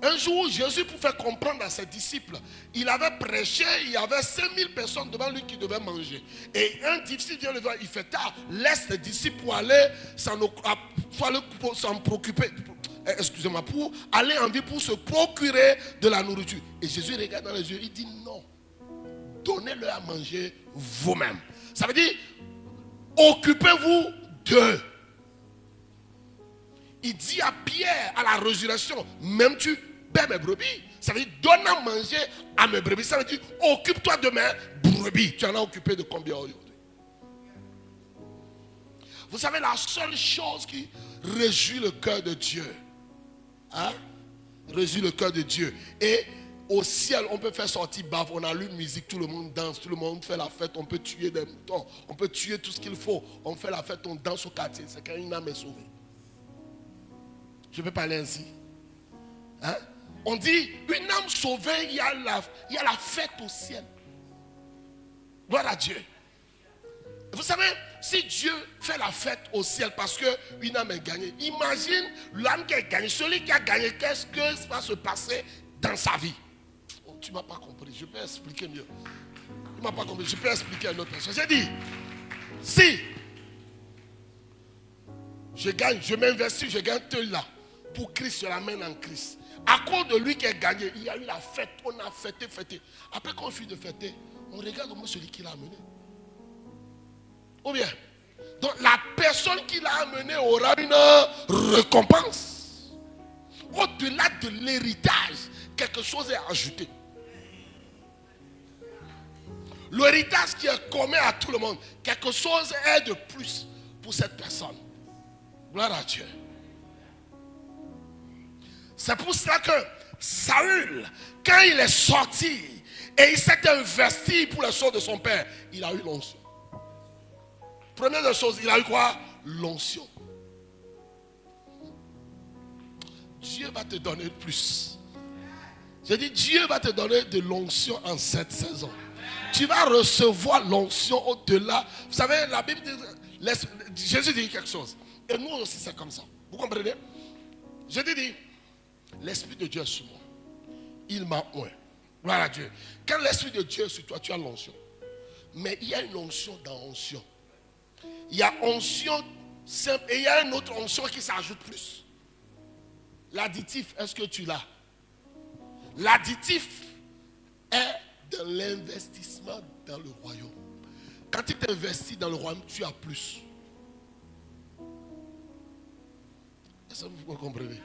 Un jour, Jésus, pour faire comprendre à ses disciples, il avait prêché, il y avait 5000 personnes devant lui qui devaient manger. Et un disciple vient le voir, il fait tard, laisse les disciples pour aller s'en préoccuper, pour aller en ville pour se procurer de la nourriture. Et Jésus regarde dans les yeux, il dit non, donnez-leur à manger vous-même. Ça veut dire, occupez-vous d'eux. Il dit à Pierre, à la résurrection, même tu paie mes brebis. Ça veut dire, donne à manger à mes brebis. Ça veut dire, occupe-toi de mes brebis. Tu en as occupé de combien aujourd'hui? Vous savez, la seule chose qui réjouit le cœur de Dieu, réjouit le cœur de Dieu. Et au ciel, on peut faire sortir bave, on allume musique, tout le monde danse, tout le monde fait la fête, on peut tuer des moutons, on peut tuer tout ce qu'il faut. On fait la fête, on danse au quartier. C'est quand une âme est sauvée. Je peux parler ainsi. On dit, une âme sauvée, il y a la fête au ciel. Gloire à Dieu. Vous savez, si Dieu fait la fête au ciel parce qu'une âme est gagnée, imagine l'âme qui est gagnée. Celui qui a gagné, qu'est-ce que va se passer dans sa vie? Oh, tu ne m'as pas compris, je peux expliquer mieux. Tu ne m'as pas compris, je peux expliquer à une autre personne. J'ai dit, si je gagne, je m'investis, je gagne tout là. Pour Christ, je l'amène en Christ. À cause de lui qui est gagné, il y a eu la fête. On a fêté. Après qu'on finit de fêter, on regarde au moins celui qui l'a amené. Ou bien, donc la personne qui l'a amené aura une récompense. Au-delà de l'héritage, quelque chose est ajouté. L'héritage qui est commun à tout le monde, quelque chose est de plus pour cette personne. Gloire à Dieu. C'est pour cela que Saül, quand il est sorti et il s'est investi pour les choses de son père, il a eu l'onction. Première des choses, il a eu quoi? L'onction. Dieu va te donner plus. J'ai dit, Dieu va te donner de l'onction en cette saison. Tu vas recevoir l'onction au-delà. Vous savez, la Bible dit, Jésus dit quelque chose. Et nous aussi, c'est comme ça. Vous comprenez? Je dis, l'Esprit de Dieu est sur moi. Il m'a oint. Gloire à Dieu. Quand l'Esprit de Dieu est sur toi, tu as l'onction. Mais il y a une onction dans onction. Il y a onction simple et il y a une autre onction qui s'ajoute plus. L'additif, est-ce que tu l'as? L'additif est de l'investissement dans le royaume. Quand tu t'investis dans le royaume, tu as plus. Est-ce que vous comprenez?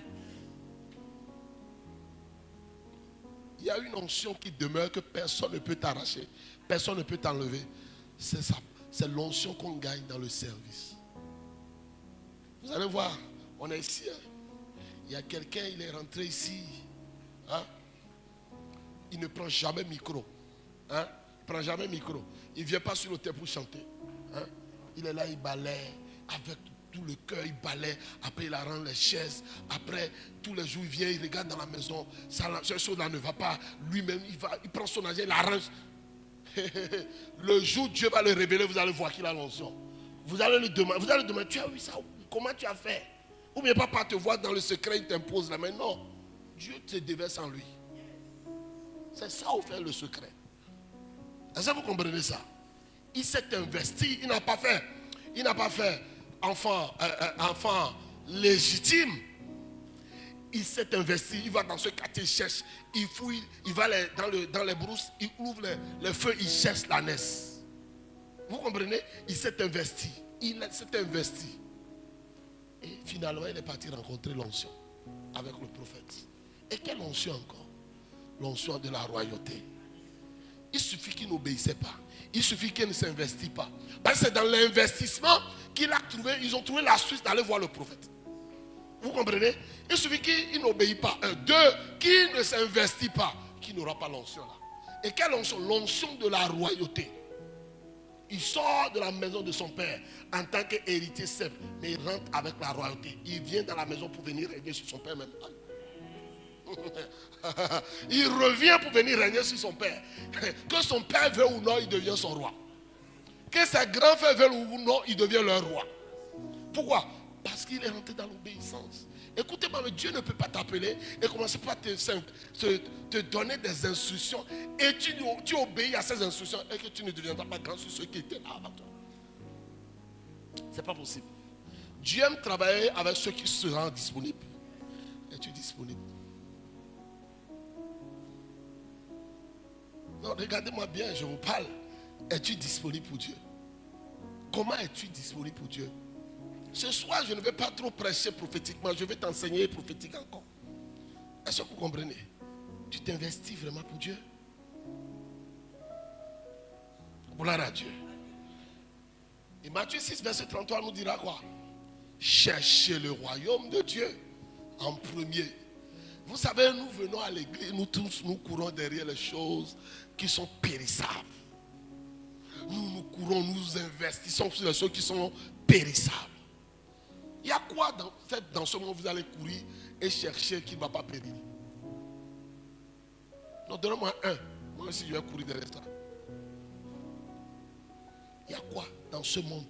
Il y a une onction qui demeure que personne ne peut t'arracher. Personne ne peut t'enlever. C'est ça. C'est l'onction qu'on gagne dans le service. Vous allez voir, on est ici. Il y a quelqu'un, il est rentré ici. Hein? Il ne prend jamais micro. Hein? Il ne prend jamais micro. Il ne vient pas sur l'autel pour chanter. Hein? Il est là, il balaie avec tout le cœur, il balaie. Après, il arrange les chaises. Après, tous les jours, il vient, il regarde dans la maison. Cette chose-là ne va pas. Lui-même, il prend son argent, il arrange. Le jour où Dieu va le révéler, vous allez voir qu'il a l'onction. Vous allez lui demander, tu as vu ça? Comment tu as fait? Ou bien papa te voit dans le secret, il t'impose la main. Non, Dieu te déverse en lui. C'est ça au fait le secret. Est-ce que vous comprenez ça? Il s'est investi, il n'a pas fait enfant légitime. Il s'est investi, il va dans ce quartier, il cherche, il fouille, il va dans les brousses, il ouvre les feux, il cherche l'ânesse. Vous comprenez? Il s'est investi. Et finalement, il est parti rencontrer l'onction avec le prophète. Et quelle onction encore? L'onction de la royauté. Il suffit qu'il n'obéissait pas. Il suffit qu'il ne s'investisse pas. Parce que c'est dans l'investissement qu'il a trouvé, ils ont trouvé l'astuce d'aller voir le prophète. Vous comprenez? Il suffit qu'il n'obéit pas. Deux, qu'il ne s'investit pas, qu'il n'aura pas l'onction là. Et quelle onction? L'onction de la royauté. Il sort de la maison de son père en tant qu'héritier simple, mais il rentre avec la royauté. Il vient dans la maison pour venir régner sur son père même. Il revient pour venir régner sur son père. Que son père veuille ou non, il devient son roi. Que ses grands frères veulent ou non, il devient leur roi. Pourquoi? Parce qu'il est rentré dans l'obéissance. Écoutez-moi, mais Dieu ne peut pas t'appeler et commencer par te donner des instructions et tu obéis à ces instructions et que tu ne deviendras pas grand sur ceux qui étaient là avant toi. C'est pas possible. Dieu aime travailler avec ceux qui se rendent disponibles. Es-tu disponible? Non, regardez-moi bien, je vous parle. Es-tu disponible pour Dieu? Comment es-tu disponible pour Dieu? Ce soir, je ne vais pas trop prêcher prophétiquement. Je vais t'enseigner prophétique encore. Est-ce que vous comprenez? Tu t'investis vraiment pour Dieu? Gloire à Dieu. Et Matthieu 6, verset 33 nous dira quoi? Cherchez le royaume de Dieu en premier. Vous savez, nous venons à l'église, nous tous, nous courons derrière les choses qui sont périssables. Nous courons, nous investissons sur les choses qui sont périssables. Il y a quoi dans ce monde vous allez courir et chercher qui ne va pas périr? Non, donne-moi un. Moi aussi, je vais courir derrière ça. Il y a quoi dans ce monde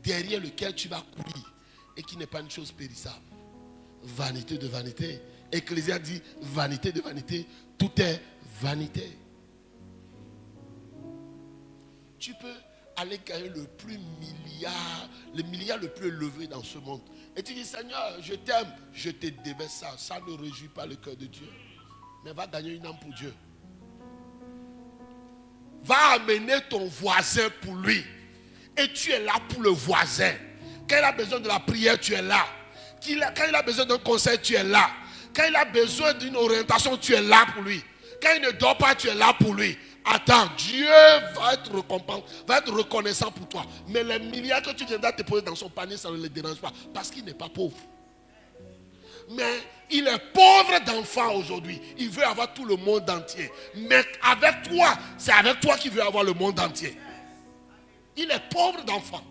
derrière lequel tu vas courir et qui n'est pas une chose périssable? Vanité de vanité. Ecclésiaste dit vanité de vanité. Tout est vanité. Tu peux aller gagner le milliard le plus élevé dans ce monde. Et tu dis, Seigneur, je t'aime, je te déverse ça. Ça ne réjouit pas le cœur de Dieu. Mais va gagner une âme pour Dieu. Va amener ton voisin pour lui. Et tu es là pour le voisin. Quand il a besoin de la prière, tu es là. Quand il a besoin d'un conseil, tu es là. Quand il a besoin d'une orientation, tu es là pour lui. Quand il ne dort pas, tu es là pour lui. Attends, Dieu va être reconnaissant pour toi. Mais les milliards que tu viendras te poser dans son panier, ça ne le dérange pas. Parce qu'il n'est pas pauvre. Mais il est pauvre d'enfant aujourd'hui. Il veut avoir tout le monde entier. Mais avec toi, c'est avec toi qu'il veut avoir le monde entier. Il est pauvre d'enfants.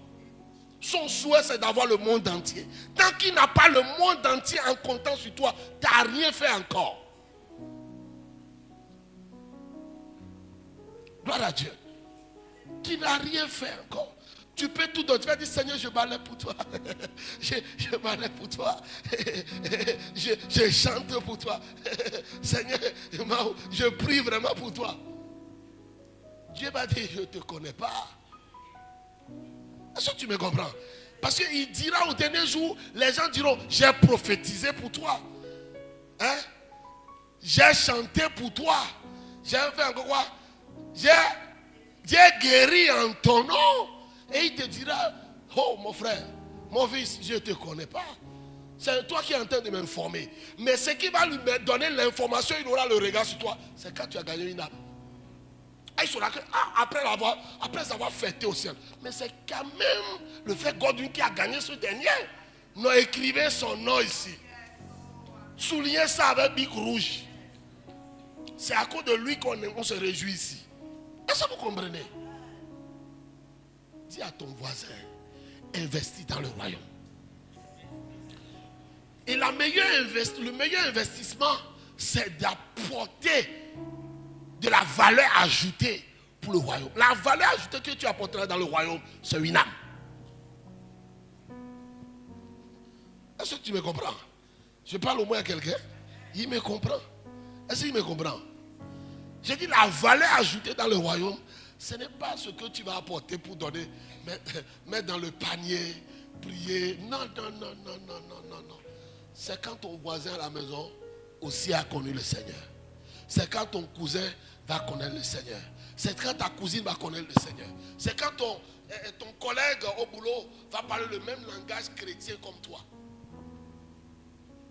Son souhait, c'est d'avoir le monde entier. Tant qu'il n'a pas le monde entier en comptant sur toi, tu n'as rien fait encore. Gloire à Dieu. Tu n'as rien fait encore. Tu peux tout donner. Tu vas dire, Seigneur, je balaie pour toi. je balaie pour toi. je chante pour toi. Seigneur, je prie vraiment pour toi. Dieu va dire, je ne te connais pas. Est-ce que tu me comprends? Parce qu'il dira au dernier jour, les gens diront, j'ai prophétisé pour toi. Hein? J'ai chanté pour toi. J'ai fait encore quoi? J'ai guéri en ton nom. Et il te dira, oh mon frère, mon fils, je ne te connais pas. C'est toi qui es en train de m'informer. Mais ce qui va lui donner l'information, il aura le regard sur toi. C'est quand tu as gagné une âme. Et il saura que après avoir fêté au ciel. Mais c'est quand même le frère Godwin qui a gagné ce dernier. Nous écrivez son nom ici. Soulignez ça avec bic rouge. C'est à cause de lui qu'on se réjouit ici. Est-ce que vous comprenez? Dis à ton voisin, investis dans le royaume. Et le meilleur investissement, c'est d'apporter de la valeur ajoutée pour le royaume. La valeur ajoutée que tu apporteras dans le royaume, c'est une âme. Est-ce que tu me comprends? Je parle au moins à quelqu'un. Il me comprend. Est-ce qu'il me comprend? J'ai dit la valeur ajoutée dans le royaume, ce n'est pas ce que tu vas apporter pour donner, mettre dans le panier, prier. Non. C'est quand ton voisin à la maison aussi a connu le Seigneur. C'est quand ton cousin va connaître le Seigneur. C'est quand ta cousine va connaître le Seigneur. C'est quand ton collègue au boulot va parler le même langage chrétien comme toi.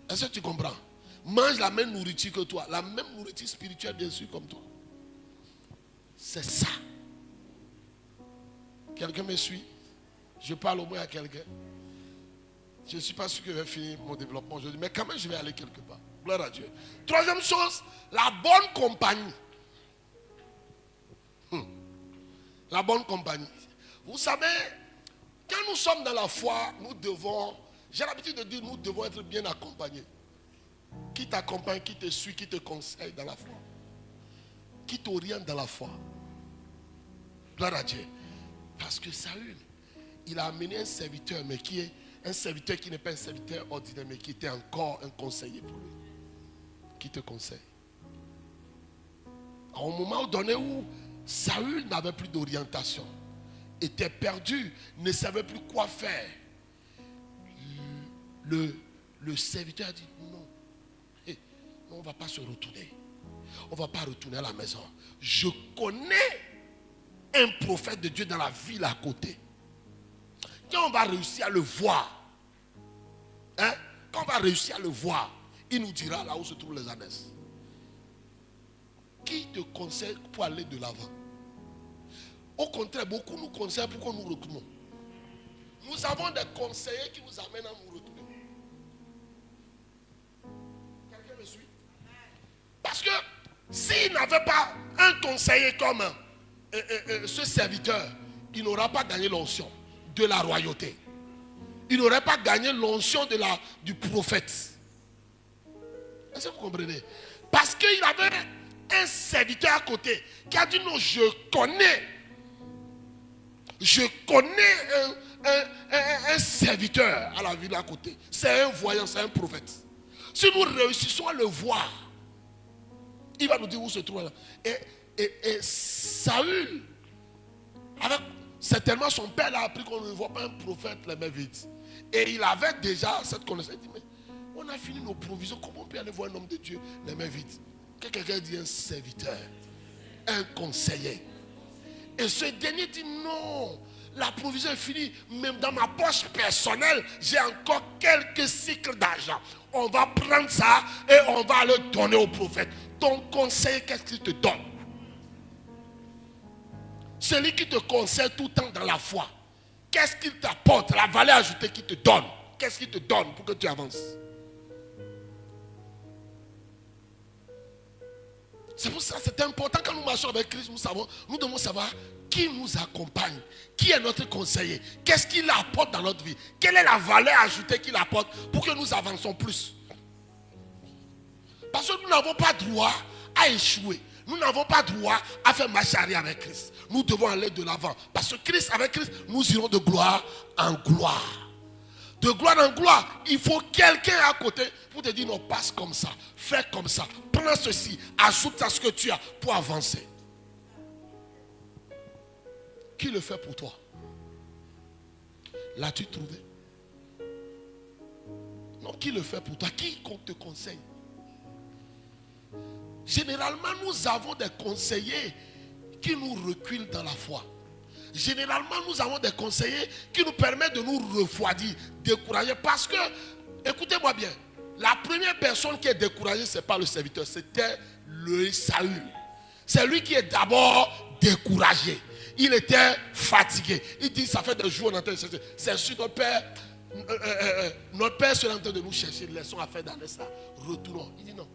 Est-ce que tu comprends? Mange la même nourriture que toi. La même nourriture spirituelle bien sûr comme toi. C'est ça. Quelqu'un me suit? Je parle au moins à quelqu'un. Je ne suis pas sûr que je vais finir mon développement aujourd'hui, mais quand même je vais aller quelque part. Gloire à Dieu. Troisième chose, la bonne compagnie. La bonne compagnie. Vous savez, quand nous sommes dans la foi, nous devons, j'ai l'habitude de dire, nous devons être bien accompagnés. Qui t'accompagne, qui te suit, qui te conseille dans la foi. Qui t'oriente dans la foi. Gloire à Dieu. Parce que Saül, il a amené un serviteur, mais qui est un serviteur qui n'est pas un serviteur ordinaire, mais qui était encore un conseiller pour lui. Qui te conseille. À un moment donné où Saül n'avait plus d'orientation, était perdu, ne savait plus quoi faire, le serviteur a dit non, on ne va pas se retourner. On ne va pas retourner à la maison. Je connais un prophète de Dieu dans la ville à côté. Quand on va réussir à le voir, quand on va réussir à le voir, il nous dira là où se trouvent les ânesses. Qui te conseille pour aller de l'avant? Au contraire, beaucoup nous conseillent pour qu'on nous retournons. Nous avons des conseillers qui nous amènent à nous retourner. Quelqu'un me suit? Parce que s'il n'avait pas un conseiller comme ce serviteur, il n'aura pas gagné l'onction de la royauté. Il n'aurait pas gagné l'onction du prophète. Est-ce que vous comprenez? Parce qu'il avait un serviteur à côté qui a dit non, je connais un serviteur à la ville à côté. C'est un voyant, c'est un prophète. Si nous réussissons à le voir, il va nous dire où se trouve là. Et Saül, certainement son père a appris qu'on ne voit pas un prophète les mains vides. Et il avait déjà cette connaissance. Il dit, mais on a fini nos provisions, comment on peut aller voir un homme de Dieu les mains vides? Que quelqu'un dit un serviteur, un conseiller. Et ce dernier dit non, la provision est finie. Même dans ma poche personnelle, j'ai encore quelques cycles d'argent. On va prendre ça et on va le donner au prophète. Ton conseiller, qu'est-ce qu'il te donne? Celui qui te conseille tout le temps dans la foi, qu'est-ce qu'il t'apporte? La valeur ajoutée qu'il te donne. Qu'est-ce qu'il te donne pour que tu avances? C'est pour ça que c'est important quand nous marchons avec Christ, nous devons savoir qui nous accompagne, qui est notre conseiller, qu'est-ce qu'il apporte dans notre vie, quelle est la valeur ajoutée qu'il apporte pour que nous avancions plus. Parce que nous n'avons pas droit à échouer. Nous n'avons pas droit à faire marche arrière avec Christ. Nous devons aller de l'avant. Parce que avec Christ, nous irons de gloire en gloire. De gloire en gloire, il faut quelqu'un à côté pour te dire non, passe comme ça, fais comme ça, prends ceci, ajoute à ce que tu as pour avancer. Qui le fait pour toi? L'as-tu trouvé? Non, qui le fait pour toi? Qui te conseille? Généralement, nous avons des conseillers qui nous reculent dans la foi. Généralement, nous avons des conseillers qui nous permettent de nous refroidir, décourager. Parce que, écoutez-moi bien, la première personne qui est découragée, ce n'est pas le serviteur, c'était le Saül. C'est lui qui est d'abord découragé. Il était fatigué. Il dit, ça fait des jours on entend chercher. C'est sûr, notre père serait en train de nous chercher. Laissons à faire dans ça. Retournons. Il dit non.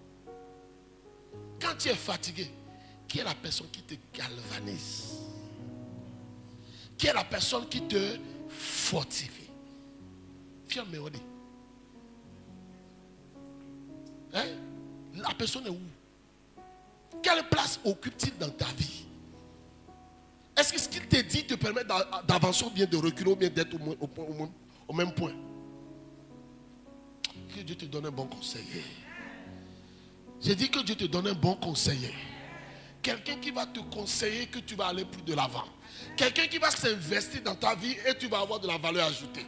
Quand tu es fatigué, qui est la personne qui te galvanise? Qui est la personne qui te fortifie? Fier me dit. Hein? La personne est où? Quelle place occupe-t-il dans ta vie? Est-ce que ce qu'il te dit te permet d'avancer ou bien de reculer ou bien d'être au même point? Que Dieu te donne un bon conseiller. J'ai dit que Dieu te donne un bon conseiller. Quelqu'un qui va te conseiller que tu vas aller plus de l'avant. Quelqu'un qui va s'investir dans ta vie et tu vas avoir de la valeur ajoutée.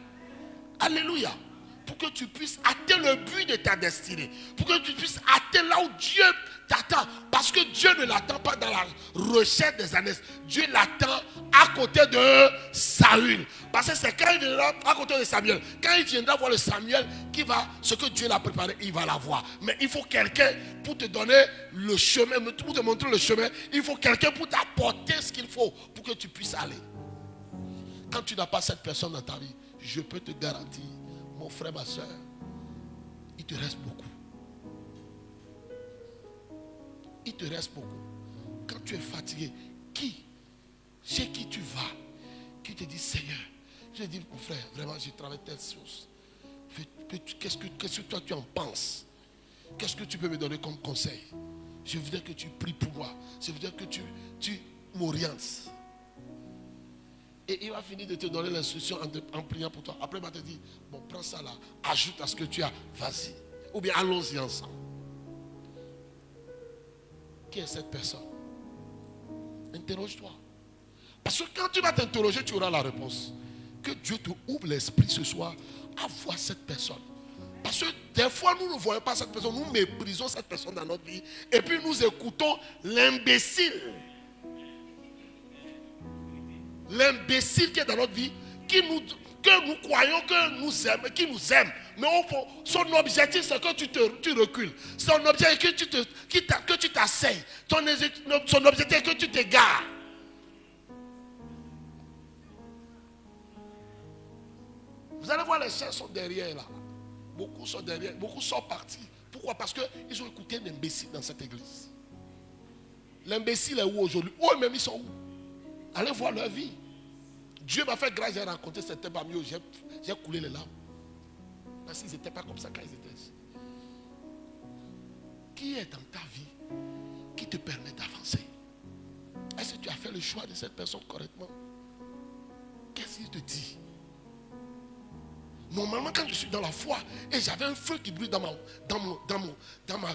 Alléluia. Pour que tu puisses atteindre le but de ta destinée. Pour que tu puisses atteindre là où Dieu t'attend. Parce que Dieu ne l'attend pas dans la recherche des ânesses. Dieu l'attend à côté de Saül. Parce que c'est quand il viendra à côté de Samuel. Quand il viendra voir le Samuel, ce que Dieu l'a préparé, il va l'avoir. Mais il faut quelqu'un pour te donner le chemin, pour te montrer le chemin. Il faut quelqu'un pour t'apporter ce qu'il faut pour que tu puisses aller. Quand tu n'as pas cette personne dans ta vie, je peux te garantir, mon frère, ma soeur, il te reste beaucoup. Il te reste beaucoup. Quand tu es fatigué, chez qui tu vas, qui te dit Seigneur, je dis mon frère, vraiment j'ai travaillé telle chose. Qu'est-ce que toi tu en penses? Qu'est-ce que tu peux me donner comme conseil? Je voudrais que tu pries pour moi. Je voudrais que tu m'orientes. Et il va finir de te donner l'instruction en priant pour toi. Après il va te dire, bon prends ça là, ajoute à ce que tu as, vas-y. Ou bien allons-y ensemble. Qui est cette personne? Interroge-toi. Parce que quand tu vas t'interroger, tu auras la réponse. Que Dieu te ouvre l'esprit ce soir à voir cette personne. Parce que des fois, nous ne voyons pas cette personne, nous méprisons cette personne dans notre vie. Et puis nous écoutons l'imbécile. L'imbécile qui est dans notre vie, que nous croyons qu'il nous aime. Mais au fond, son objectif c'est que tu recules. Son objectif est que tu t'asseyes. Son objectif est que tu t'égares. Vous allez voir, les chers sont derrière là. Beaucoup sont derrière, beaucoup sont partis. Pourquoi? Parce qu'ils ont écouté un imbécile dans cette église. L'imbécile est où aujourd'hui? Eux-mêmes ils sont où? Allez voir leur vie. Dieu m'a fait grâce, j'ai rencontré certains parmi eux, j'ai coulé les larmes. Parce qu'ils n'étaient pas comme ça quand ils étaient ici. Qui est dans ta vie qui te permet d'avancer? Est-ce que tu as fait le choix de cette personne correctement? Qu'est-ce qu'il te dit? Normalement, quand je suis dans la foi et j'avais un feu qui brûle dans ma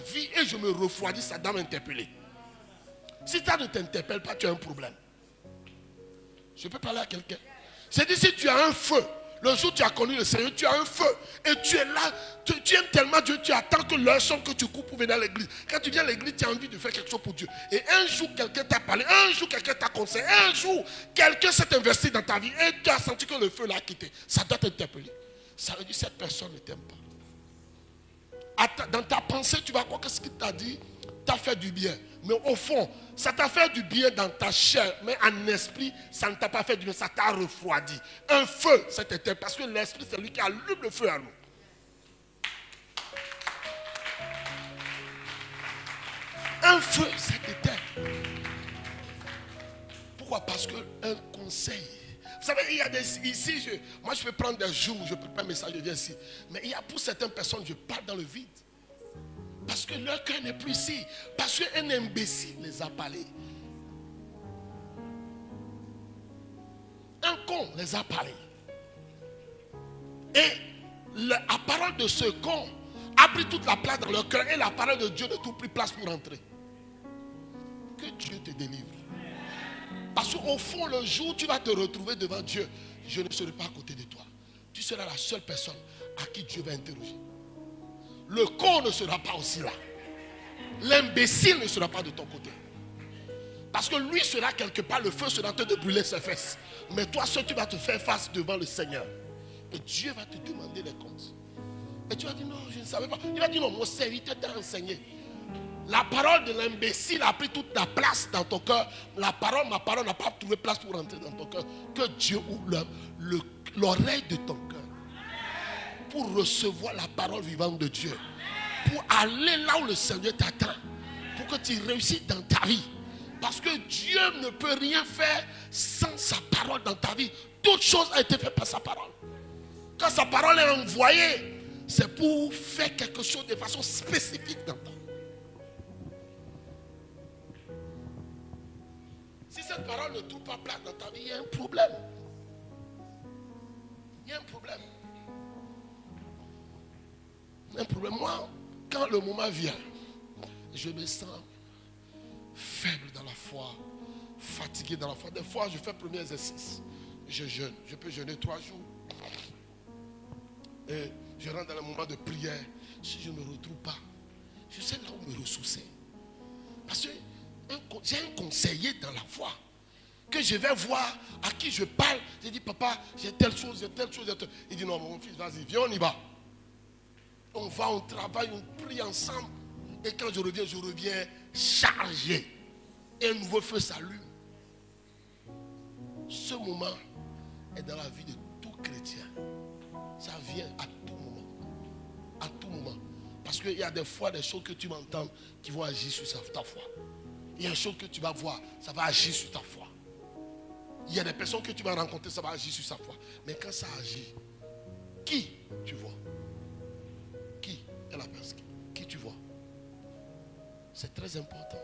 vie et je me refroidis, ça doit m'interpeller. Si ça ne t'interpelle pas, tu as un problème. Je peux parler à quelqu'un. C'est dit, si tu as un feu, le jour où tu as connu le Seigneur, tu as un feu et tu es là, tu aimes tellement Dieu, tu attends que l'heure sonne que tu coupes pour venir à l'église. Quand tu viens à l'église, tu as envie de faire quelque chose pour Dieu. Et un jour, quelqu'un t'a parlé, un jour, quelqu'un t'a conseillé, un jour, quelqu'un s'est investi dans ta vie et tu as senti que le feu l'a quitté. Ça doit t'interpeller. Ça veut dire que cette personne ne t'aime pas. Dans ta pensée, tu vas croire que ce qu'il t'a dit t'a fait du bien. Mais au fond, ça t'a fait du bien dans ta chair. Mais en esprit, ça ne t'a pas fait du bien. Ça t'a refroidi. Un feu, c'est éteint. Parce que l'esprit, c'est lui qui allume le feu à nous. Un feu, c'est éteint. Pourquoi? Pourquoi? Parce qu'un conseil. Vous savez, il y a des... Ici, moi je peux prendre des jours, je prépare un message, je viens ici. Mais il y a pour certaines personnes, je parle dans le vide. Parce que leur cœur n'est plus ici. Parce qu'un imbécile les a parlé. Un con les a parlé. Et la parole de ce con a pris toute la place dans leur cœur. Et la parole de Dieu n'a tout pris place pour entrer. Que Dieu te délivre. Parce qu'au fond, le jour où tu vas te retrouver devant Dieu, je ne serai pas à côté de toi. Tu seras la seule personne à qui Dieu va interroger. Le con ne sera pas aussi là. L'imbécile ne sera pas de ton côté. Parce que lui sera quelque part, le feu sera en train de brûler ses fesses. Mais toi seul, tu vas te faire face devant le Seigneur. Et Dieu va te demander les comptes. Et tu vas dire, non, je ne savais pas. Il va dire, non, mon serviteur t'a enseigné. La parole de l'imbécile a pris toute la place dans ton cœur. Ma parole n'a pas trouvé place pour rentrer dans ton cœur. Que Dieu ouvre l'oreille de ton cœur pour recevoir la parole vivante de Dieu. Pour aller là où le Seigneur t'attend. Pour que tu réussisses dans ta vie. Parce que Dieu ne peut rien faire sans sa parole dans ta vie. Toute chose a été faite par sa parole. Quand sa parole est envoyée, c'est pour faire quelque chose de façon spécifique dans ta vie. Si cette parole ne trouve pas place dans ta vie, il y a un problème. Il y a un problème. Il y a un problème. Moi, quand le moment vient, je me sens faible dans la foi, fatigué dans la foi. Des fois, je fais le premier exercice. Je jeûne. Je peux jeûner 3 jours. Et je rentre dans le moment de prière. Si je ne me retrouve pas, je sais là où me ressourcer. Parce que j'ai un conseiller dans la foi que je vais voir, à qui je parle. Je dis, papa, j'ai telle chose, j'ai telle chose, j'ai telle... Il dit, non, mon fils, vas-y, viens, on y va. On va, on travaille, on prie ensemble. Et quand je reviens chargé. Et un nouveau feu s'allume. Ce moment est dans la vie de tout chrétien. Ça vient à tout moment. À tout moment. Parce qu'il y a des fois des choses que tu vas entendre qui vont agir sur ta foi. Il y a des choses que tu vas voir, ça va agir sur ta foi. Il y a des personnes que tu vas rencontrer, ça va agir sur sa foi. Mais quand ça agit, qui tu vois? Qui est la personne? Qui tu vois? C'est très important.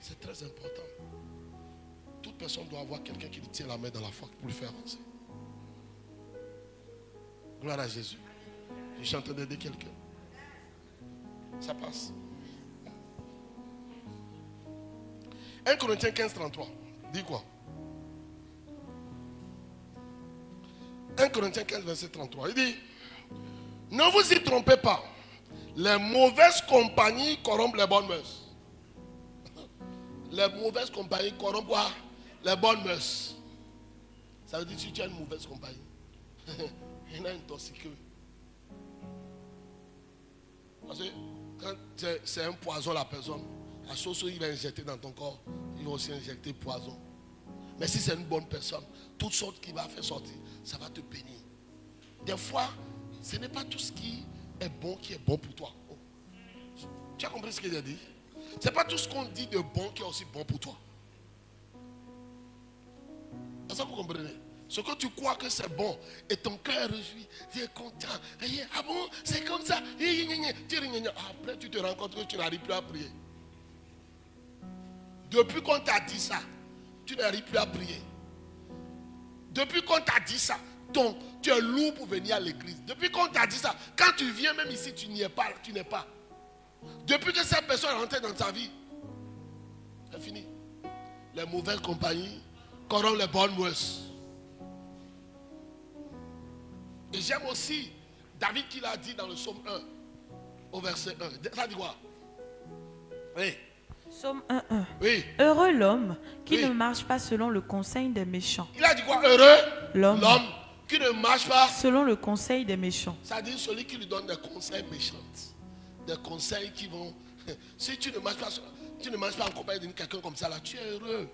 C'est très important. Toute personne doit avoir quelqu'un qui lui tient la main dans la foi pour lui faire avancer. Gloire à Jésus. Je suis en train d'aider quelqu'un. Ça passe. 1 Corinthiens 15, 33. Dis quoi? 1 Corinthiens 15, verset 33. Il dit, ne vous y trompez pas. Les mauvaises compagnies corrompent les bonnes mœurs. Les mauvaises compagnies corrompent quoi? Les bonnes mœurs. Ça veut dire que si tu as une mauvaise compagnie, il y en a intoxiqué. Parce que quand c'est un poison la personne, la chose qu'il va injecter dans ton corps, il va aussi injecter poison. Mais si c'est une bonne personne, toute sorte qu'il va faire sortir, ça va te bénir. Des fois, ce n'est pas tout ce qui est bon pour toi. Oh. Tu as compris ce qu'il a dit? Ce n'est pas tout ce qu'on dit de bon qui est aussi bon pour toi. Est-ce que vous comprenez? Ce que tu crois que c'est bon et ton cœur réjouit, tu es content. Ah bon, c'est comme ça. Après, tu te rends compte que tu n'arrives plus à prier. Depuis qu'on t'a dit ça, tu n'arrives plus à prier. Depuis qu'on t'a dit ça, tu es lourd pour venir à l'église. Depuis qu'on t'a dit ça, quand tu viens même ici, tu n'y es pas, tu n'es pas. Depuis que cette personne est rentrée dans ta vie, c'est fini. Les mauvaises compagnies corrompent les bonnes mœurs. Et j'aime aussi David qui l'a dit dans le psaume 1, au verset 1. Ça dit quoi? Oui. Psaume 1:1. Oui. Heureux l'homme qui Oui. ne marche pas selon le conseil des méchants. Il a dit quoi? Heureux L'homme qui ne marche pas selon le conseil des méchants. Ça dit celui qui lui donne des conseils méchants. Des conseils qui vont... Si tu ne marches pas en compagnie de quelqu'un comme ça, là, tu es heureux.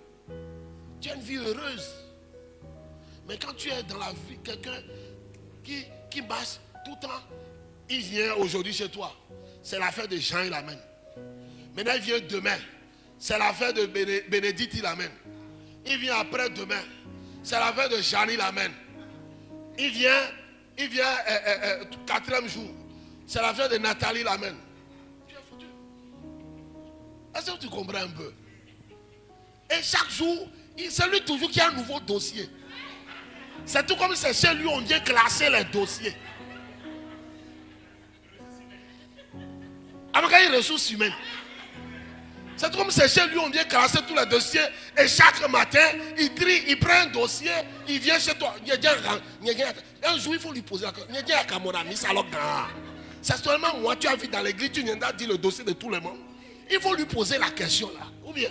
Tu as une vie heureuse. Mais quand tu es dans la vie, quelqu'un qui marche tout le temps, il vient aujourd'hui chez toi. C'est l'affaire de Jean, il l'amène. Maintenant, il vient demain. C'est l'affaire de Bénédicte, il l'amène. Il vient après-demain. C'est la veille de Jani l'amène. Il vient 4e jour. C'est la veille de Nathalie l'amène. Tu es foutu. Est-ce que tu comprends un peu? Et chaque jour, c'est lui toujours qui a un nouveau dossier. C'est tout comme c'est chez lui, on vient classer les dossiers. Avec les ressources humaines. C'est tout comme c'est chez lui, on vient classer tous les dossiers. Et chaque matin, il trie, il prend un dossier, il vient chez toi. Un jour, il faut lui poser la question. C'est seulement moi, tu as vu dans l'église, tu viens de dire le dossier de tout le monde. Il faut lui poser la question là. Ou bien,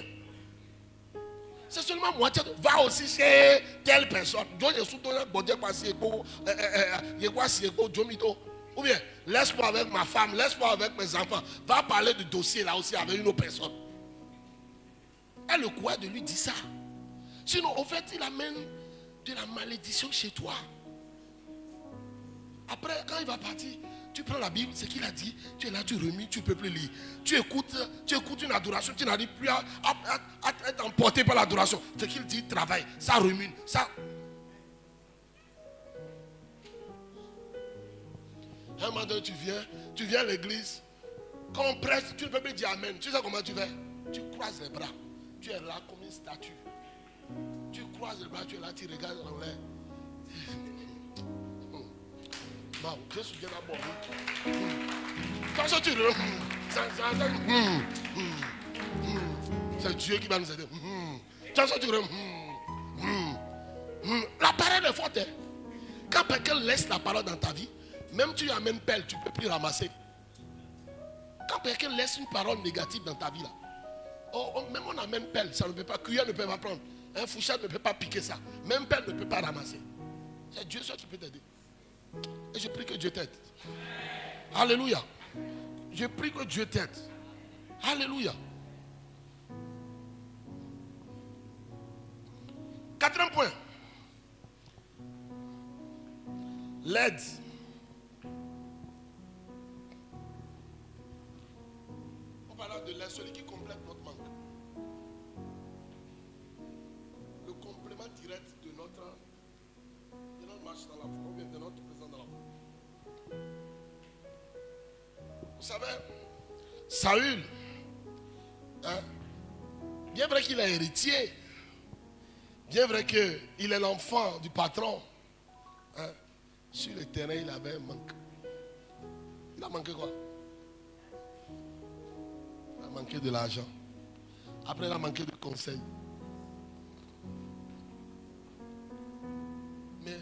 c'est seulement moi, tu vas aussi chez telle personne. Ou bien, laisse-moi avec ma femme, laisse-moi avec mes enfants. Va parler du dossier là aussi avec une autre personne. Et le courage de lui dit ça. Sinon, au fait, il amène de la malédiction chez toi. Après, quand il va partir, tu prends la Bible, ce qu'il a dit, tu es là, tu remis, tu ne peux plus lire. Tu écoutes une adoration, tu n'arrives plus à être emporté par l'adoration. Ce qu'il dit, travaille, ça remue, ça. Un moment donné, tu viens à l'église, quand on presse, tu ne peux plus dire Amen. Tu sais comment tu fais? Tu croises les bras. Tu es là comme une statue. Tu croises les bras, tu es là, tu regardes en l'air. Bon, je suis bien d'abord. Quand tu c'est Dieu qui va nous aider. Quand tu la parole est forte. Quand quelqu'un laisse la parole dans ta vie, même tu amènes pelle, tu ne peux plus ramasser. Quand quelqu'un laisse une parole négative dans ta vie, là, même on amène pelle, ça ne peut pas, cuillère ne peut pas prendre, un fourchette ne peut pas piquer ça, même pelle ne peut pas ramasser. C'est Dieu seul qui peut t'aider. Et je prie que Dieu t'aide. Alléluia. Je prie que Dieu t'aide. Alléluia. 4e point. L'aide. On parle de l'aide, celui qui complète notre manque. Le complément direct de notre marche dans la foi, ou bien de notre présence dans la foi. Vous savez, Saül, bien vrai qu'il est héritier, bien vrai qu'il est l'enfant du patron, sur le terrain, il avait un manque. Il a manqué quoi? Il a manqué de l'argent. Après, il a manqué de conseils. Mais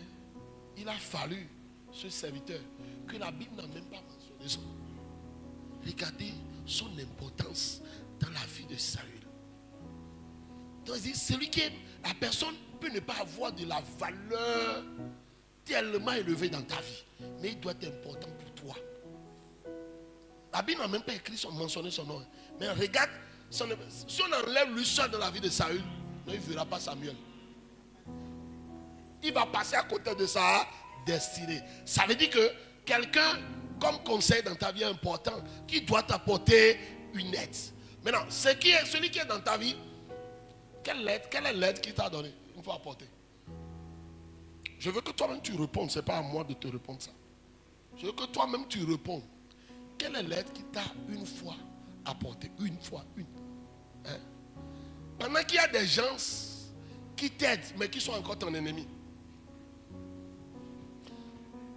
il a fallu, ce serviteur, que la Bible n'a même pas mentionné son nom. Regardez son importance dans la vie de Saül. Donc, celui qui est, la personne peut ne pas avoir de la valeur tellement élevé dans ta vie, mais il doit être important pour toi. La Bible n'a même pas mentionné son nom. Mais regarde, si on enlève lui seul dans la vie de Saül, il ne verra pas Samuel. Il va passer à côté de sa destinée. Ça veut dire que quelqu'un comme conseil dans ta vie est important, qui doit t'apporter une aide. Maintenant, celui qui est dans ta vie, quelle est l'aide qu'il t'a donnée? Il faut apporter. Je veux que toi-même tu répondes. Ce n'est pas à moi de te répondre ça. Je veux que toi-même tu répondes. Quelle est l'aide qui t'a une fois apporté? Une fois, une. Pendant qu'il y a des gens qui t'aident, mais qui sont encore ton ennemi.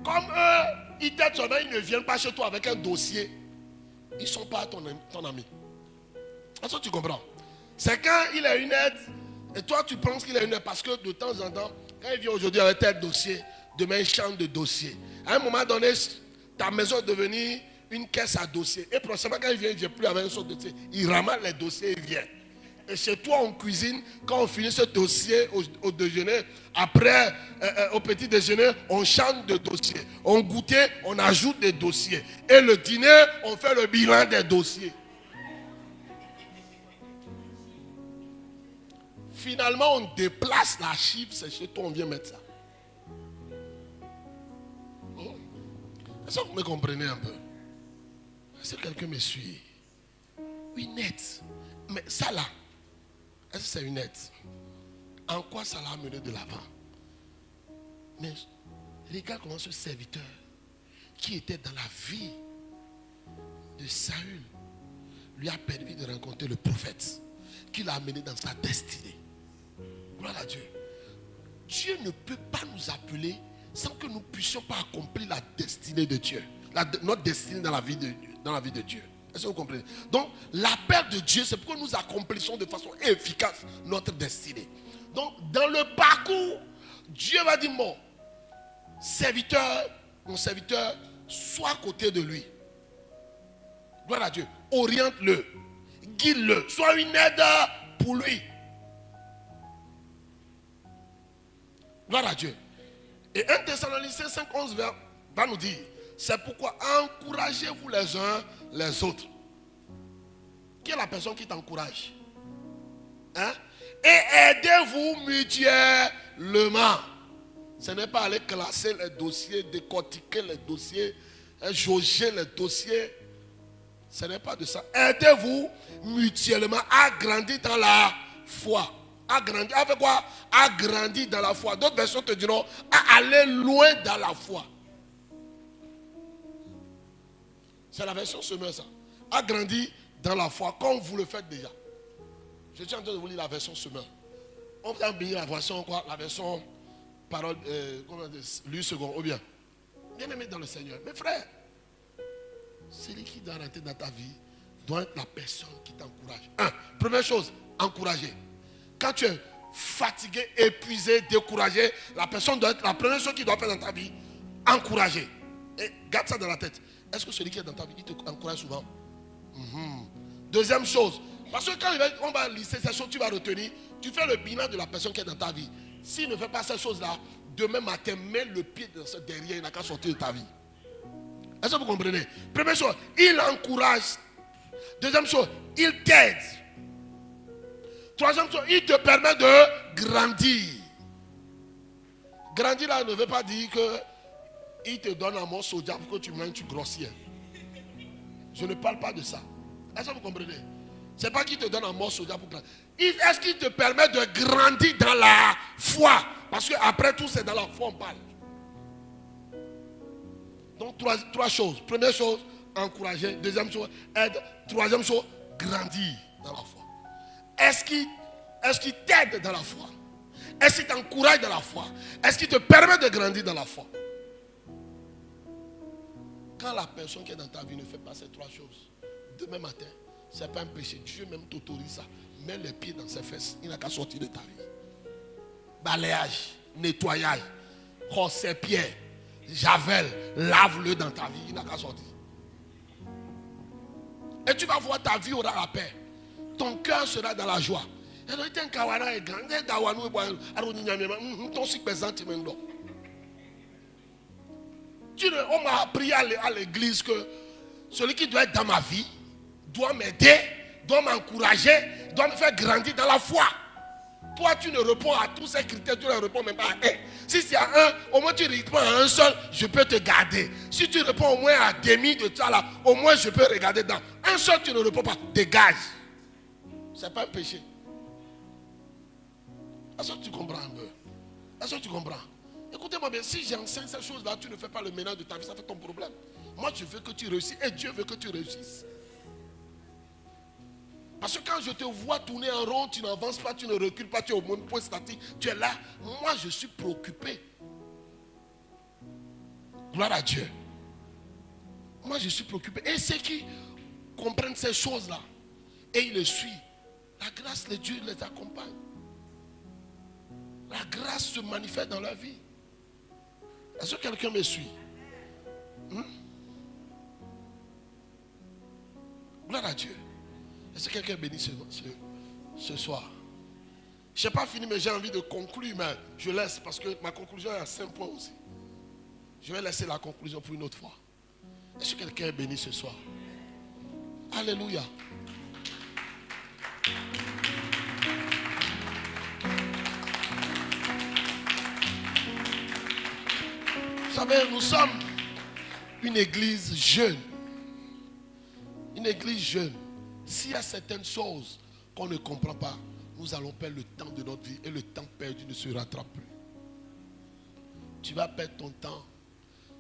Comme eux, ils t'aident seulement, ils ne viennent pas chez toi avec un dossier. Ils ne sont pas ton ami. Est-ce que tu comprends? C'est quand il a une aide, et toi tu penses qu'il a une aide, parce que de temps en temps, quand il vient aujourd'hui avec tel dossier, demain il change de dossier. À un moment donné, ta maison est devenue une caisse à dossiers. Et prochainement, quand il vient plus avec un seul dossier. Il ramasse les dossiers et il vient. Et chez toi, on cuisine. Quand on finit ce dossier au déjeuner, après, au petit déjeuner, on change de dossier. On goûtait, on ajoute des dossiers. Et le dîner, on fait le bilan des dossiers. Finalement, on déplace la chiffre, c'est chez toi, on vient mettre ça. Est-ce que vous me comprenez un peu? Est-ce que quelqu'un me suit? Une aide. Mais ça là, est-ce que c'est une aide? en quoi ça l'a amené de l'avant. Mais regarde comment ce serviteur qui était dans la vie de Saül lui a permis de rencontrer le prophète qui l'a amené dans sa destinée. Gloire à Dieu. Dieu ne peut pas nous appeler sans que nous puissions pas accomplir la destinée de Dieu. Notre destinée dans la vie de Dieu. Est-ce que vous comprenez? Donc, l'appel de Dieu, c'est pour que nous accomplissons de façon efficace notre destinée. Donc, dans le parcours, Dieu va dire, mon serviteur, sois à côté de lui. Gloire à Dieu. Oriente-le. Guide-le. Sois une aide pour lui. Gloire à Dieu. Et 1 Thessaloniciens 5:11 va nous dire, c'est pourquoi encouragez-vous les uns les autres. Qui est la personne qui t'encourage? Hein? Et aidez-vous mutuellement. Ce n'est pas aller classer les dossiers, décortiquer les dossiers, jauger les dossiers. Ce n'est pas de ça. Aidez-vous mutuellement à grandir dans la foi. À grandir avec quoi? À grandir dans la foi. D'autres versions te diront à aller loin dans la foi. C'est la version semeur, ça. À grandir dans la foi, comme vous le faites déjà. Je suis en train de vous lire la version semeur. On va bien la version quoi? La version parole, lui second, ou bien. Bien aimé dans le Seigneur. Mes frères, celui qui doit rentrer dans ta vie doit être la personne qui t'encourage. Première chose, encourager. Quand tu es fatigué, épuisé, découragé, la personne doit être la première chose qu'il doit faire dans ta vie, encourager. Et garde ça dans la tête. Est-ce que celui qui est dans ta vie, il te encourage souvent? Deuxième chose, parce que quand on va lister ces choses, tu vas retenir, tu fais le bilan de la personne qui est dans ta vie. S'il ne fait pas ces choses-là, demain matin, mets le pied derrière, il n'a qu'à sortir de ta vie. Est-ce que vous comprenez? Première chose, il encourage. Deuxième chose, il t'aide. Troisième chose, il te permet de grandir. Grandir là ne veut pas dire que il te donne un mot soja pour que tu manges, tu grossis. Je ne parle pas de ça. Est-ce que vous comprenez? Ce n'est pas qu'il te donne un mot soja pour grandir. Est-ce qu'il te permet de grandir dans la foi? Parce qu'après tout, c'est dans la foi on parle. Donc trois choses. Première chose, encourager. Deuxième chose, aide. Troisième chose, grandir dans la foi. Est-ce qu'il t'aide dans la foi? Est-ce qu'il t'encourage dans la foi? Est-ce qu'il te permet de grandir dans la foi? Quand la personne qui est dans ta vie ne fait pas ces trois choses, demain matin, ce n'est pas un péché. Dieu même t'autorise ça. Mets les pieds dans ses fesses. Il n'a qu'à sortir de ta vie. Balayage, nettoyage, ses pieds, javel, lave-le dans ta vie. Il n'a qu'à sortir. Et tu vas voir, ta vie aura la paix. Ton cœur sera dans la joie. On m'a appris à l'église que celui qui doit être dans ma vie doit m'aider, doit m'encourager, doit me faire grandir dans la foi. Toi, tu ne réponds à tous ces critères, tu ne réponds même pas à un. Si c'est à un, au moins tu réponds à un seul, je peux te garder. Si tu réponds au moins à demi de ça là, au moins je peux regarder dans. Un seul, tu ne réponds pas, dégage. Ce n'est pas un péché. Est-ce que tu comprends un peu? Est-ce que tu comprends? Écoutez-moi bien, si j'enseigne ces choses-là, tu ne fais pas le ménage de ta vie, ça fait ton problème. Moi, je veux que tu réussisses et Dieu veut que tu réussisses. Parce que quand je te vois tourner en rond, tu n'avances pas, tu ne recules pas, tu es au même point statique, tu es là. Moi, je suis préoccupé. Gloire à Dieu. Moi, je suis préoccupé. Et ceux qui comprennent ces choses-là, et ils le suivent, la grâce de Dieu les accompagne. La grâce se manifeste dans leur vie. Est-ce que quelqu'un me suit? Gloire à Dieu. Est-ce que quelqu'un est béni ce soir? Je n'ai pas fini, mais j'ai envie de conclure, mais je laisse parce que ma conclusion est à 5 points aussi. Je vais laisser la conclusion pour une autre fois. Est-ce que quelqu'un est béni ce soir? Alléluia. Vous savez, nous sommes une église jeune. Une église jeune. S'il y a certaines choses qu'on ne comprend pas, nous allons perdre le temps de notre vie et le temps perdu ne se rattrape plus. Tu vas perdre ton temps.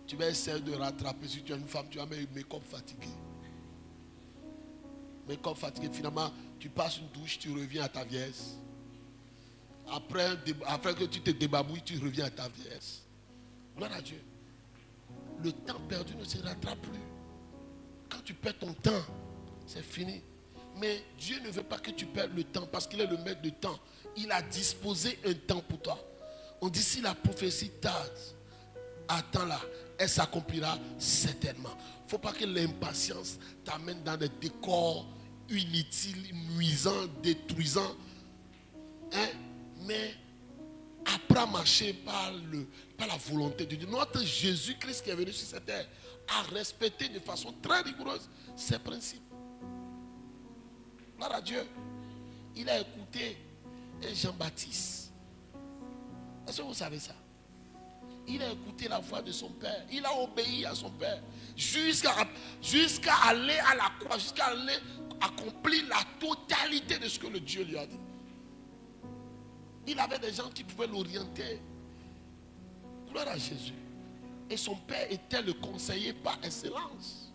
Tu vas essayer de rattraper. Si tu es une femme, tu vas mettre mes corps fatigués. Mes corps fatigués. Finalement, tu passes une douche, tu reviens à ta vieillesse. Après que tu te débabouilles, tu reviens à ta vieillesse. Gloire à Dieu. Le temps perdu ne se rattrape plus. Quand tu perds ton temps, c'est fini. Mais Dieu ne veut pas que tu perdes le temps parce qu'il est le maître du temps. Il a disposé un temps pour toi. On dit si la prophétie tarde, attends-la, elle s'accomplira certainement. Il ne faut pas que l'impatience t'amène dans des décors inutiles, nuisants, détruisants. Hein? Mais apprends à marcher par la volonté de Dieu. Notre Jésus-Christ qui est venu sur cette terre a respecté de façon très rigoureuse ses principes. Gloire à Dieu. Il a écouté Jean-Baptiste. Est-ce que vous savez ça? Il a écouté la voix de son père. Il a obéi à son père. Jusqu'à aller à la croix. Jusqu'à aller accomplir la totalité de ce que le Dieu lui a dit. Il avait des gens qui pouvaient l'orienter. Gloire à Jésus. Et son père était le conseiller par excellence.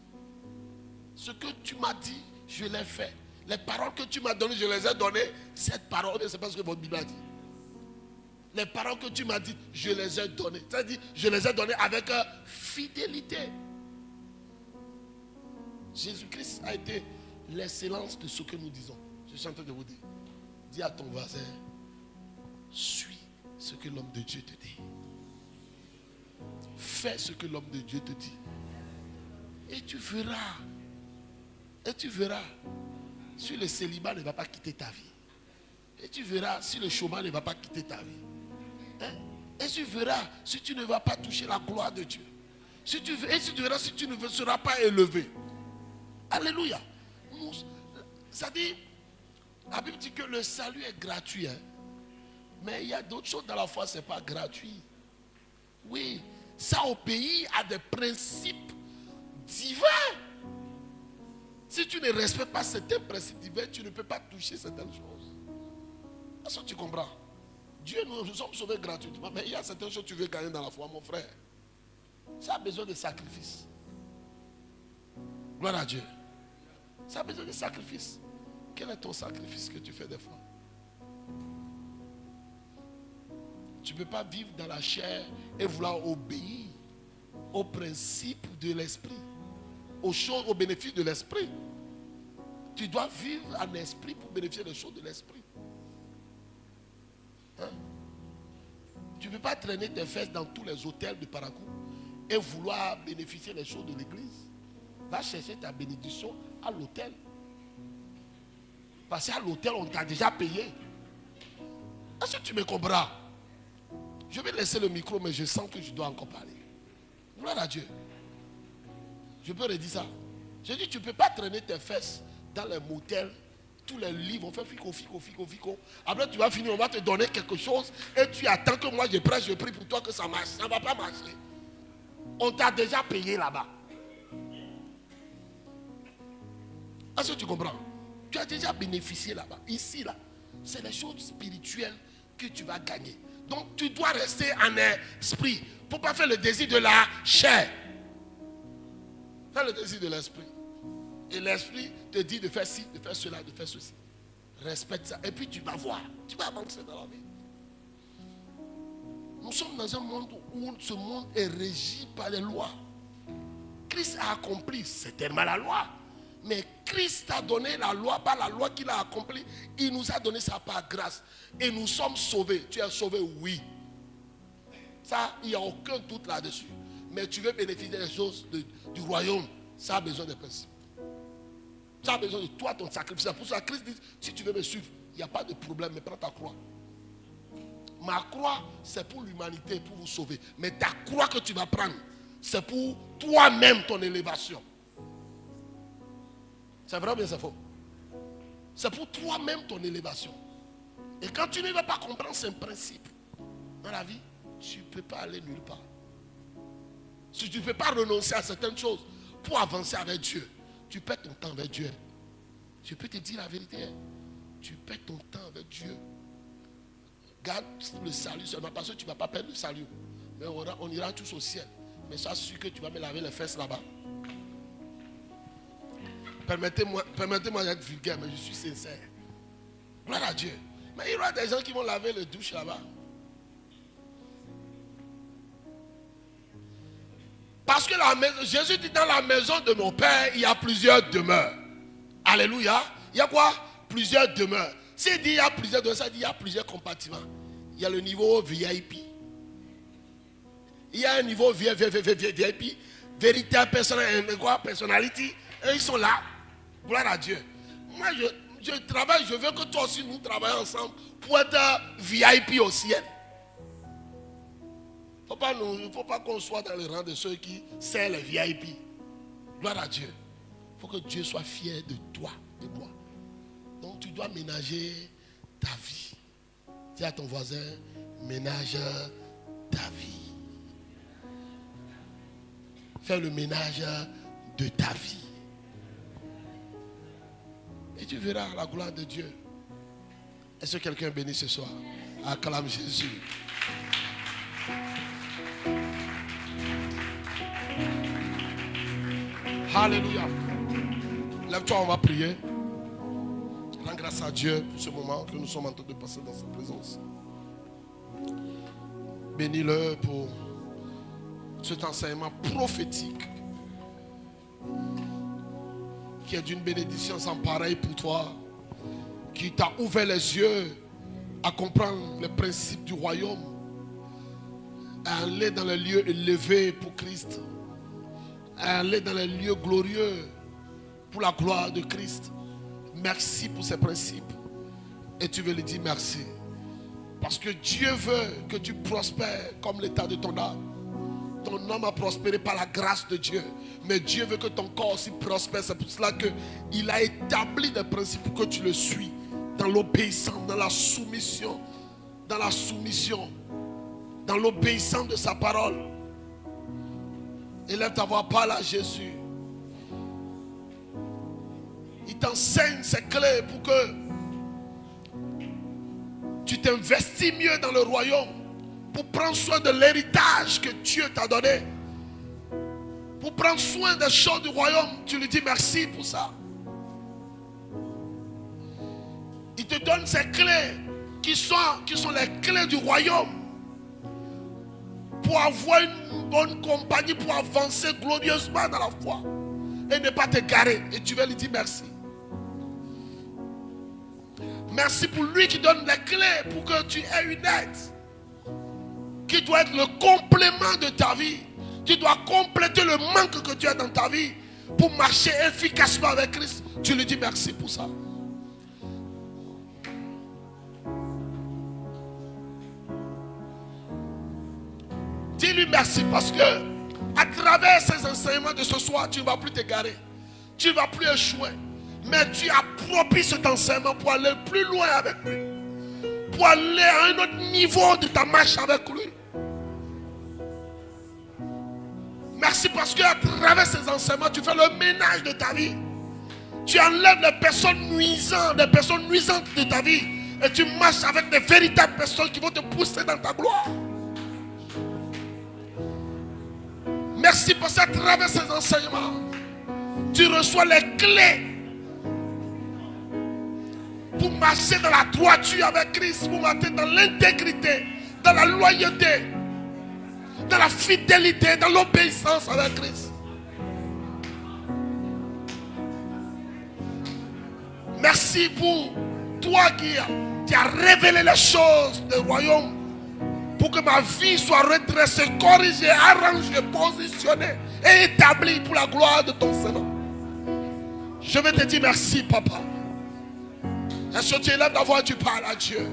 Ce que tu m'as dit, je l'ai fait. Les paroles que tu m'as données, je les ai données. Cette parole, c'est pas ce que votre Bible a dit. Les paroles que tu m'as dites, je les ai données. C'est-à-dire, je les ai données avec fidélité. Jésus-Christ a été l'excellence de ce que nous disons. Je suis en train de vous dire. Dis à ton voisin, suis ce que l'homme de Dieu te dit. Fais ce que l'homme de Dieu te dit. Et tu verras. Et tu verras si le célibat ne va pas quitter ta vie. Et tu verras si le chômage ne va pas quitter ta vie. Hein? Et tu verras si tu ne vas pas toucher la gloire de Dieu. Et tu verras si tu ne seras pas élevé. Alléluia. Ça dit, la Bible dit que le salut est gratuit. Hein? Mais il y a d'autres choses dans la foi, ce n'est pas gratuit. Oui, ça obéit à des principes divins. Si tu ne respectes pas certains principes divins, tu ne peux pas toucher certaines choses. Est-ce que tu comprends? Dieu, nous sommes sauvés gratuitement, mais il y a certaines choses que tu veux gagner dans la foi, mon frère. Ça a besoin de sacrifice. Gloire à Dieu. Ça a besoin de sacrifice. Quel est ton sacrifice que tu fais des fois? Tu ne peux pas vivre dans la chair et vouloir obéir aux principes de l'esprit, aux choses, aux bénéfices de l'esprit. Tu dois vivre en esprit pour bénéficier des choses de l'esprit. Hein? Tu ne peux pas traîner tes fesses dans tous les hôtels de Parakou et vouloir bénéficier des choses de l'église. Va chercher ta bénédiction à l'hôtel. Parce qu'à l'hôtel, on t'a déjà payé. Est-ce que tu me comprends? Je vais laisser le micro, mais je sens que je dois encore parler. Gloire à Dieu. Je peux redire ça. Je dis, tu ne peux pas traîner tes fesses dans les motels. Tous les livres, on fait fico. Après, tu vas finir, on va te donner quelque chose. Et tu attends que moi, je prie pour toi que ça marche. Ça ne va pas marcher. On t'a déjà payé là-bas. Est-ce que tu comprends? Tu as déjà bénéficié là-bas. Ici, là, c'est les choses spirituelles que tu vas gagner. Donc, tu dois rester en esprit. Pour ne pas faire le désir de la chair. Fais le désir de l'esprit. Et l'esprit te dit de faire ci, de faire cela, de faire ceci. Respecte ça. Et puis tu vas voir. Tu vas avancer dans la vie. Nous sommes dans un monde où ce monde est régi par les lois. Christ a accompli certainement la loi. Mais Christ a donné la loi par la loi qu'il a accomplie. Il nous a donné ça par grâce. Et nous sommes sauvés. Tu es sauvé, oui. Ça, il n'y a aucun doute là-dessus. Mais tu veux bénéficier des choses du royaume. Ça a besoin de principes. Ça a besoin de toi, ton sacrifice. C'est pour ça que Christ dit, si tu veux me suivre, il n'y a pas de problème, mais prends ta croix. Ma croix, c'est pour l'humanité, pour vous sauver. Mais ta croix que tu vas prendre, c'est pour toi-même, ton élévation. C'est vrai ou bien c'est faux? C'est pour toi-même ton élévation. Et quand tu ne vas pas comprendre ces principes dans la vie, tu ne peux pas aller nulle part. Si tu ne peux pas renoncer à certaines choses pour avancer avec Dieu, tu perds ton temps avec Dieu. Je peux te dire la vérité. Tu perds ton temps avec Dieu. Garde le salut seulement parce que tu ne vas pas perdre le salut. Mais on ira tous au ciel. Mais sois sûr que tu vas me laver les fesses là-bas. Permettez-moi d'être vulgaire, mais je suis sincère. Gloire à Dieu. Mais il y aura des gens qui vont laver le douche là-bas. Parce que Jésus dit dans la maison de mon Père, il y a plusieurs demeures. Alléluia. Il y a quoi? Plusieurs demeures. S'il dit il y a plusieurs demeures, ça dit il y a plusieurs compartiments. Il y a le niveau VIP. Il y a un niveau VIP, véritable personnalité. Et ils sont là. Gloire à Dieu. Moi, je travaille, je veux que toi aussi nous travaillions ensemble pour être VIP au ciel. Il ne faut pas qu'on soit dans le rang de ceux qui servent les VIP. Gloire à Dieu. Il faut que Dieu soit fier de toi, de moi. Donc tu dois ménager ta vie. Dis à ton voisin, ménage ta vie. Fais le ménage de ta vie. Et tu verras la gloire de Dieu. Est-ce que quelqu'un est béni ce soir? Acclame Jésus. Alléluia. Lève-toi, on va prier. Rends grâce à Dieu pour ce moment que nous sommes en train de passer dans sa présence. Bénis-le pour cet enseignement prophétique qui est d'une bénédiction sans pareil pour toi, qui t'a ouvert les yeux à comprendre les principes du royaume, à aller dans les lieux élevés pour Christ, à aller dans les lieux glorieux pour la gloire de Christ. Merci pour ces principes. Et tu veux lui dire merci. Parce que Dieu veut que tu prospères comme l'état de ton âme. Ton âme a prospéré par la grâce de Dieu. Mais Dieu veut que ton corps aussi prospère. C'est pour cela qu'il a établi des principes pour que tu le suis. Dans l'obéissance, dans la soumission. Dans la soumission. Dans l'obéissance de sa parole. Élève ta voix, parle à Jésus. Il t'enseigne ces clés pour que tu t'investis mieux dans le royaume. Pour prendre soin de l'héritage que Dieu t'a donné. Pour prendre soin des choses du royaume. Tu lui dis merci pour ça. Il te donne ces clés qui sont les clés du royaume. Pour avoir une bonne compagnie, pour avancer glorieusement dans la foi. Et ne pas te garer. Et tu vas lui dire merci. Merci pour lui qui donne les clés pour que tu aies une aide. Qui doit être le complément de ta vie. Tu dois compléter le manque que tu as dans ta vie pour marcher efficacement avec Christ. Tu lui dis merci pour ça. Dis-lui merci parce que à travers ces enseignements de ce soir, tu ne vas plus te garer. Tu ne vas plus échouer. Mais tu appropries cet enseignement pour aller plus loin avec lui. Pour aller à un autre niveau de ta marche avec lui. Merci parce qu'à travers ces enseignements, tu fais le ménage de ta vie. Tu enlèves les personnes nuisantes de ta vie. Et tu marches avec des véritables personnes qui vont te pousser dans ta gloire. Merci parce qu'à travers ces enseignements, tu reçois les clés pour marcher dans la droiture avec Christ, pour marcher dans l'intégrité, dans la loyauté, dans la fidélité, dans l'obéissance avec Christ. Merci pour toi qui as révélé les choses du royaume pour que ma vie soit redressée, corrigée, arrangée, positionnée et établie pour la gloire de ton Seigneur. Je vais te dire merci, papa. Est-ce que tu élèves la voix et tu parles à Dieu?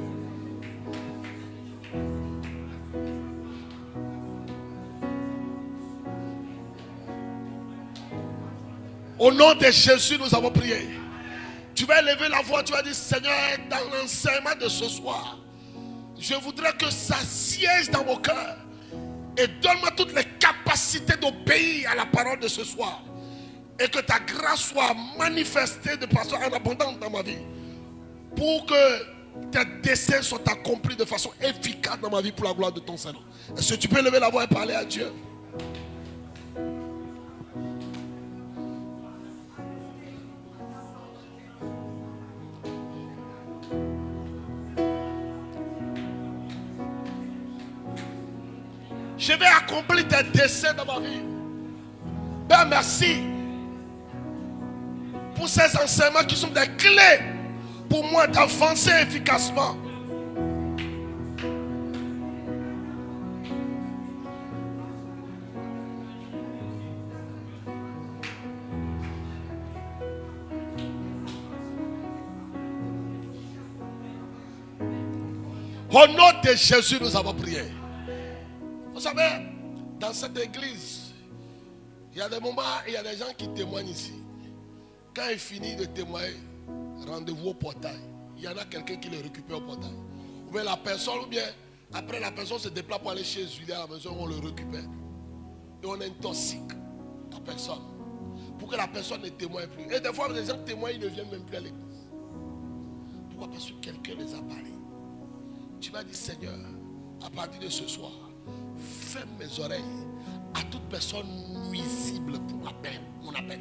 Au nom de Jésus, nous avons prié. Tu vas élever la voix, tu vas dire, Seigneur, dans l'enseignement de ce soir, je voudrais que ça siège dans mon cœur. Et donne-moi toutes les capacités d'obéir à la parole de ce soir. Et que ta grâce soit manifestée de façon en abondance dans ma vie. pour que tes desseins soient accomplis de façon efficace dans ma vie pour la gloire de ton Seigneur. Est-ce que tu peux lever la voix et parler à Dieu? Je vais accomplir tes desseins dans ma vie. Père, merci pour ces enseignements qui sont des clés pour moi d'avancer efficacement. Au nom de Jésus, nous avons prié. Vous savez, dans cette église, il y a des moments, il y a des gens qui témoignent ici. Quand il finit de témoigner, rendez-vous au portail. Il y en a quelqu'un qui le récupère au portail. Ou bien la personne, ou bien après la personne se déplace pour aller chez lui à la maison, on le récupère. Et on intoxique la personne. Pour que la personne ne témoigne plus. Et des fois, les gens témoignent, ils ne viennent même plus à l'église. Pourquoi? Parce que quelqu'un les a parlé. Tu vas dire, Seigneur, à partir de ce soir, ferme mes oreilles à toute personne nuisible pour mon appel.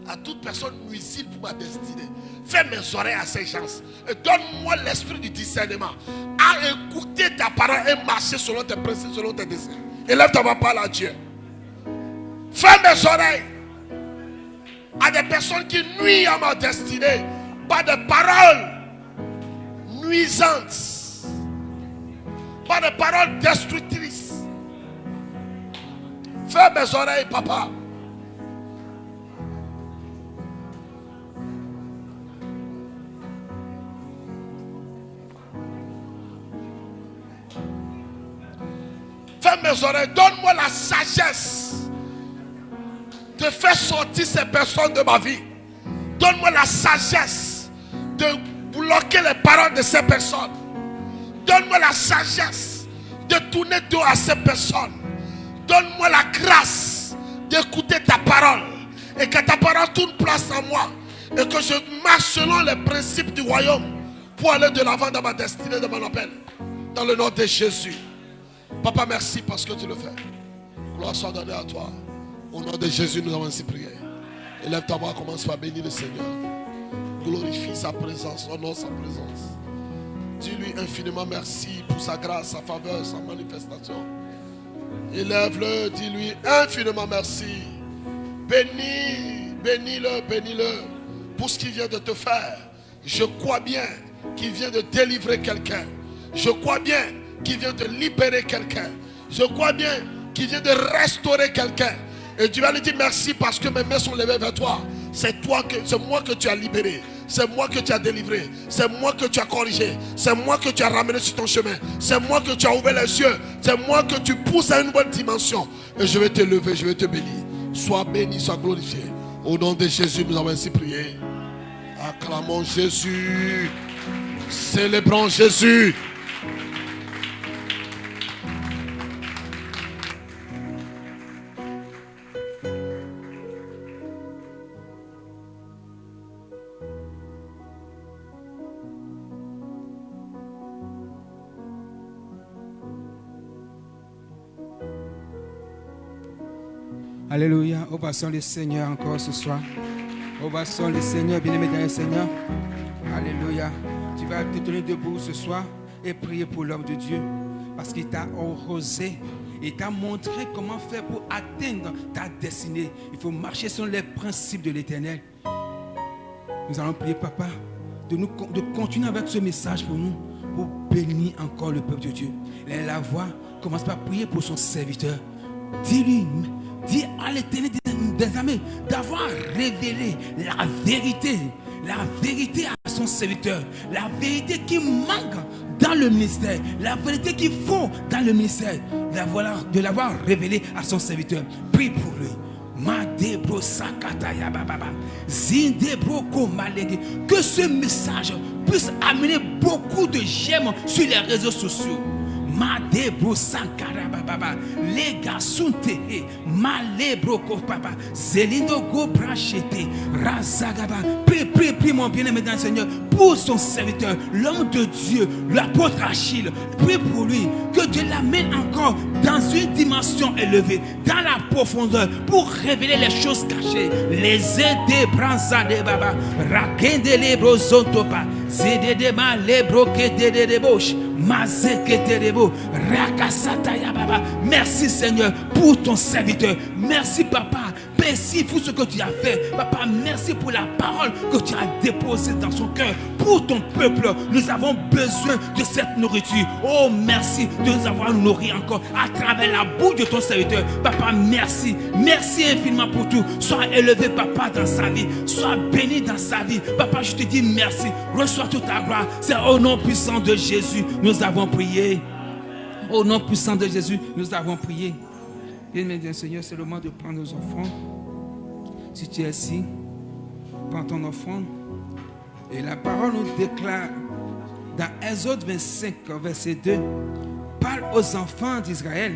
À toute personne nuisible pour ma destinée. Ferme mes oreilles à ces gens. Et donne-moi l'esprit du discernement. À écouter ta parole et marcher selon tes principes, selon tes désirs. Élève ta parole à Dieu. Ferme mes oreilles à des personnes qui nuisent à ma destinée. Pas de paroles nuisantes. Pas de paroles destructrices. Ferme mes oreilles, papa. Ferme mes oreilles. Donne-moi la sagesse de faire sortir ces personnes de ma vie. Donne-moi la sagesse de bloquer les paroles de ces personnes. Donne-moi la sagesse de tourner dos à ces personnes. Donne-moi la grâce d'écouter ta parole. Et que ta parole tourne place en moi. Et que je marche selon les principes du royaume. Pour aller de l'avant dans ma destinée, dans mon appel. Dans le nom de Jésus. Papa, merci parce que tu le fais. Gloire soit donnée à toi. Au nom de Jésus, nous avons ainsi prié. Élève ta voix, commence par bénir le Seigneur. Glorifie sa présence, honore sa présence. Dis-lui infiniment merci pour sa grâce, sa faveur, sa manifestation. Élève-le, dis-lui infiniment merci. Bénis-le, bénis-le pour ce qu'il vient de te faire. Je crois bien qu'il vient de délivrer quelqu'un. Je crois bien qu'il vient de libérer quelqu'un. Je crois bien qu'il vient de restaurer quelqu'un. Et tu vas lui dire merci parce que mes mains sont levées vers toi. C'est moi que tu as libéré. C'est moi que tu as délivré. C'est moi que tu as corrigé. C'est moi que tu as ramené sur ton chemin. C'est moi que tu as ouvert les yeux. C'est moi que tu pousses à une bonne dimension. Et je vais te lever, je vais te bénir. Sois béni, sois glorifié. Au nom de Jésus, nous avons ainsi prié. Acclamons Jésus. Célébrons Jésus. Alléluia, ovations le Seigneur encore ce soir. Ovations le Seigneur, bien-aimé dans le Seigneur. Alléluia. Tu vas te tenir debout ce soir et prier pour l'homme de Dieu. Parce qu'il t'a arrosé. Il t'a montré comment faire pour atteindre ta destinée. Il faut marcher selon les principes de l'Éternel. Nous allons prier, Papa, de continuer avec ce message pour nous, pour bénir encore le peuple de Dieu. La voix commence par prier pour son serviteur. Dis-lui, dis à l'Éternel des armées d'avoir révélé la vérité à son serviteur, la vérité qui manque dans le ministère, la vérité qu'il faut dans le ministère, de l'avoir révélé à son serviteur. Prie pour lui. Que ce message puisse amener beaucoup de j'aime sur les réseaux sociaux. Madebro Sankara Baba, Lega Sunte, Malebro Papa, Zelindo Go Brachete, Razagaba. Prie mon bien-aimé dans le Seigneur pour son serviteur, l'homme de Dieu, l'apôtre Achille. Prie pour lui, que Dieu l'amène encore dans une dimension élevée, dans la profondeur, pour révéler les choses cachées. Les aider, Branzade Baba, Rakende Lebro Zontopa, Zede Ma Lebro Kete de Bosch, Mazekete de Bo, Rakasataya Baba. Merci Seigneur pour ton serviteur. Merci Papa. Merci pour ce que tu as fait. Papa, merci pour la parole que tu as déposée dans son cœur. Pour ton peuple, nous avons besoin de cette nourriture. Oh, merci de nous avoir nourris encore à travers la bouche de ton serviteur. Papa, merci. Merci infiniment pour tout. Sois élevé, Papa, dans sa vie. Sois béni dans sa vie. Papa, je te dis merci. Reçois toute ta gloire. C'est au nom puissant de Jésus, nous avons prié. Au nom puissant de Jésus, nous avons prié. Bien-aimé Seigneur, c'est le moment de prendre nos offrandes. Si tu es assis, prends ton offrande. Et la parole nous déclare dans Exode 25, verset 2, parle aux enfants d'Israël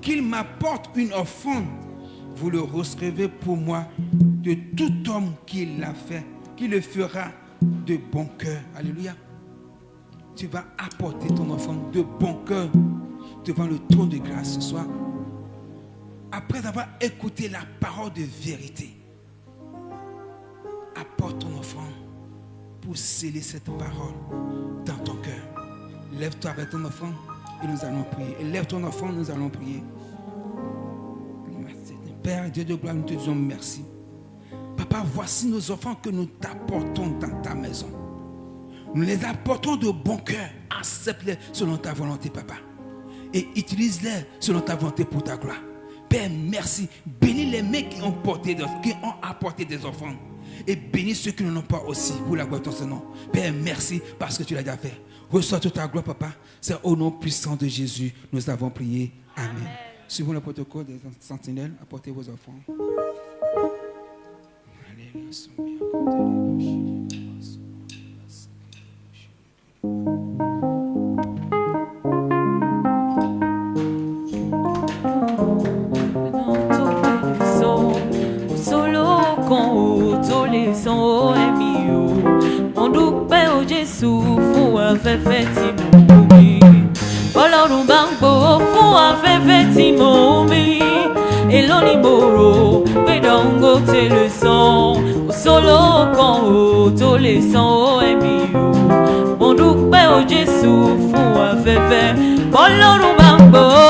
qu'ils m'apportent une offrande. Vous le recevez pour moi de tout homme qui l'a fait, qui le fera de bon cœur. Alléluia. Tu vas apporter ton offrande de bon cœur devant le trône de grâce ce soir. Après avoir écouté la parole de vérité, apporte ton offrande pour sceller cette parole dans ton cœur. Lève-toi avec ton offrande et nous allons prier. Et lève ton offrande, nous allons prier. Père, Dieu de gloire, nous te disons merci. Papa, voici nos offrandes que nous t'apportons dans ta maison. Nous les apportons de bon cœur. Accepte-les selon ta volonté, Papa. Et utilise-les selon ta volonté pour ta gloire. Père, merci. Bénis les mecs qui ont apporté des offrandes. Et bénis ceux qui n'en ont pas aussi pour la gloire de ton nom. Père, merci parce que tu l'as déjà fait. Reçois toute ta gloire, Papa. C'est au nom puissant de Jésus nous avons prié. Amen. Suivons le protocole des sentinelles. Apportez vos offrandes. Afẹ́fẹ́ tí mo mi Ọlọ́run bá ń gbowó fún afẹ́fẹ́ tí mo mi èló ni mo rò pé Dangote lè san kò sólówó kan ò tó lè san ó ẹ̀mí o mo dúpẹ́ o Jésù fún afẹ́fẹ́ Ọlọ́run bá ń gbowó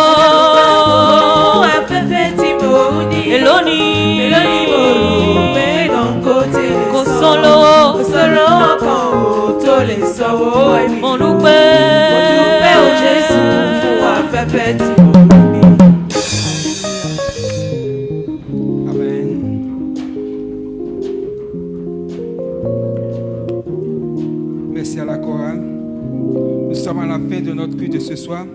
fún afẹ́fẹ́ tí mo ní èló ni mo rò pé Dangote lè san kò sólówó kan ò tó lè san ó ẹ̀mí o mo dúpẹ́ o Jésù fún afẹ́fẹ́ tí mo ní. Amen. Merci à la chorale. Nous sommes à la fin de notre culte de ce soir.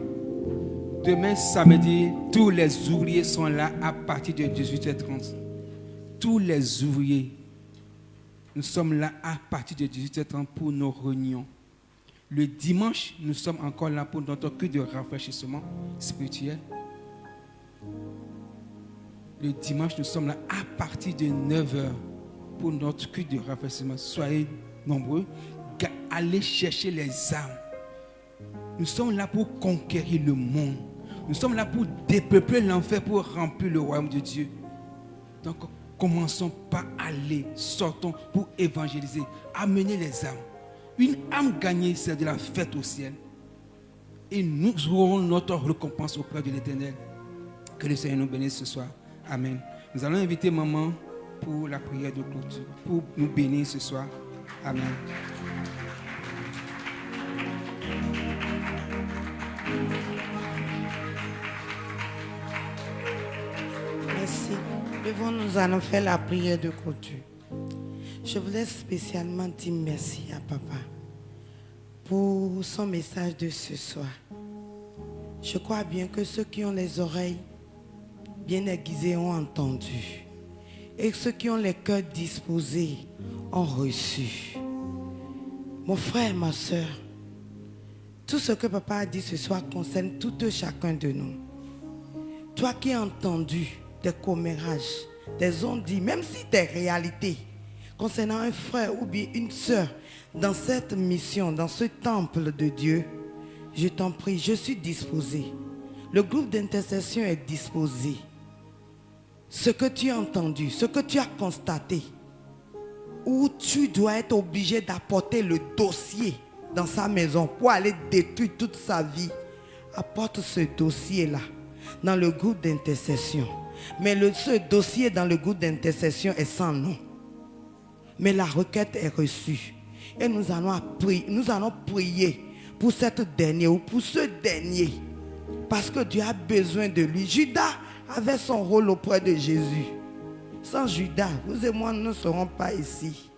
Demain, samedi, tous les ouvriers sont là à partir de 18h30. Tous les ouvriers. Nous sommes là à partir de 18h30 pour nos réunions. Le dimanche, nous sommes encore là pour notre culte de rafraîchissement spirituel. Le dimanche, nous sommes là à partir de 9h pour notre culte de rafraîchissement. Soyez nombreux. Allez chercher les âmes. Nous sommes là pour conquérir le monde. Nous sommes là pour dépeupler l'enfer, pour remplir le royaume de Dieu. Donc, commençons par aller, sortons pour évangéliser, amener les âmes. Une âme gagnée, c'est de la fête au ciel. Et nous aurons notre récompense auprès de l'Éternel. Que le Seigneur nous bénisse ce soir. Amen. Nous allons inviter maman pour la prière de clôture, pour nous bénir ce soir. Amen. Merci. Devant nous allons faire la prière de clôture. Je voulais spécialement dire merci à papa pour son message de ce soir. Je crois bien que ceux qui ont les oreilles bien aiguisées ont entendu et ceux qui ont les cœurs disposés ont reçu. Mon frère, ma soeur, Tout ce que papa a dit ce soir concerne tout et chacun de nous. Toi qui as entendu des commérages, des on-dit, même si des réalités concernant un frère ou bien une soeur dans cette mission, dans ce temple de Dieu, je t'en prie, je suis disposé. Le groupe d'intercession est disposé. Ce que tu as entendu, ce que tu as constaté, où tu dois être obligé d'apporter le dossier dans sa maison pour aller détruire toute sa vie, apporte ce dossier-là dans le groupe d'intercession. Mais ce dossier dans le groupe d'intercession est sans nom. Mais la requête est reçue. Et nous allons prier pour cette dernière ou pour ce dernier. Parce que Dieu a besoin de lui. Judas avait son rôle auprès de Jésus. Sans Judas, vous et moi, nous ne serons pas ici.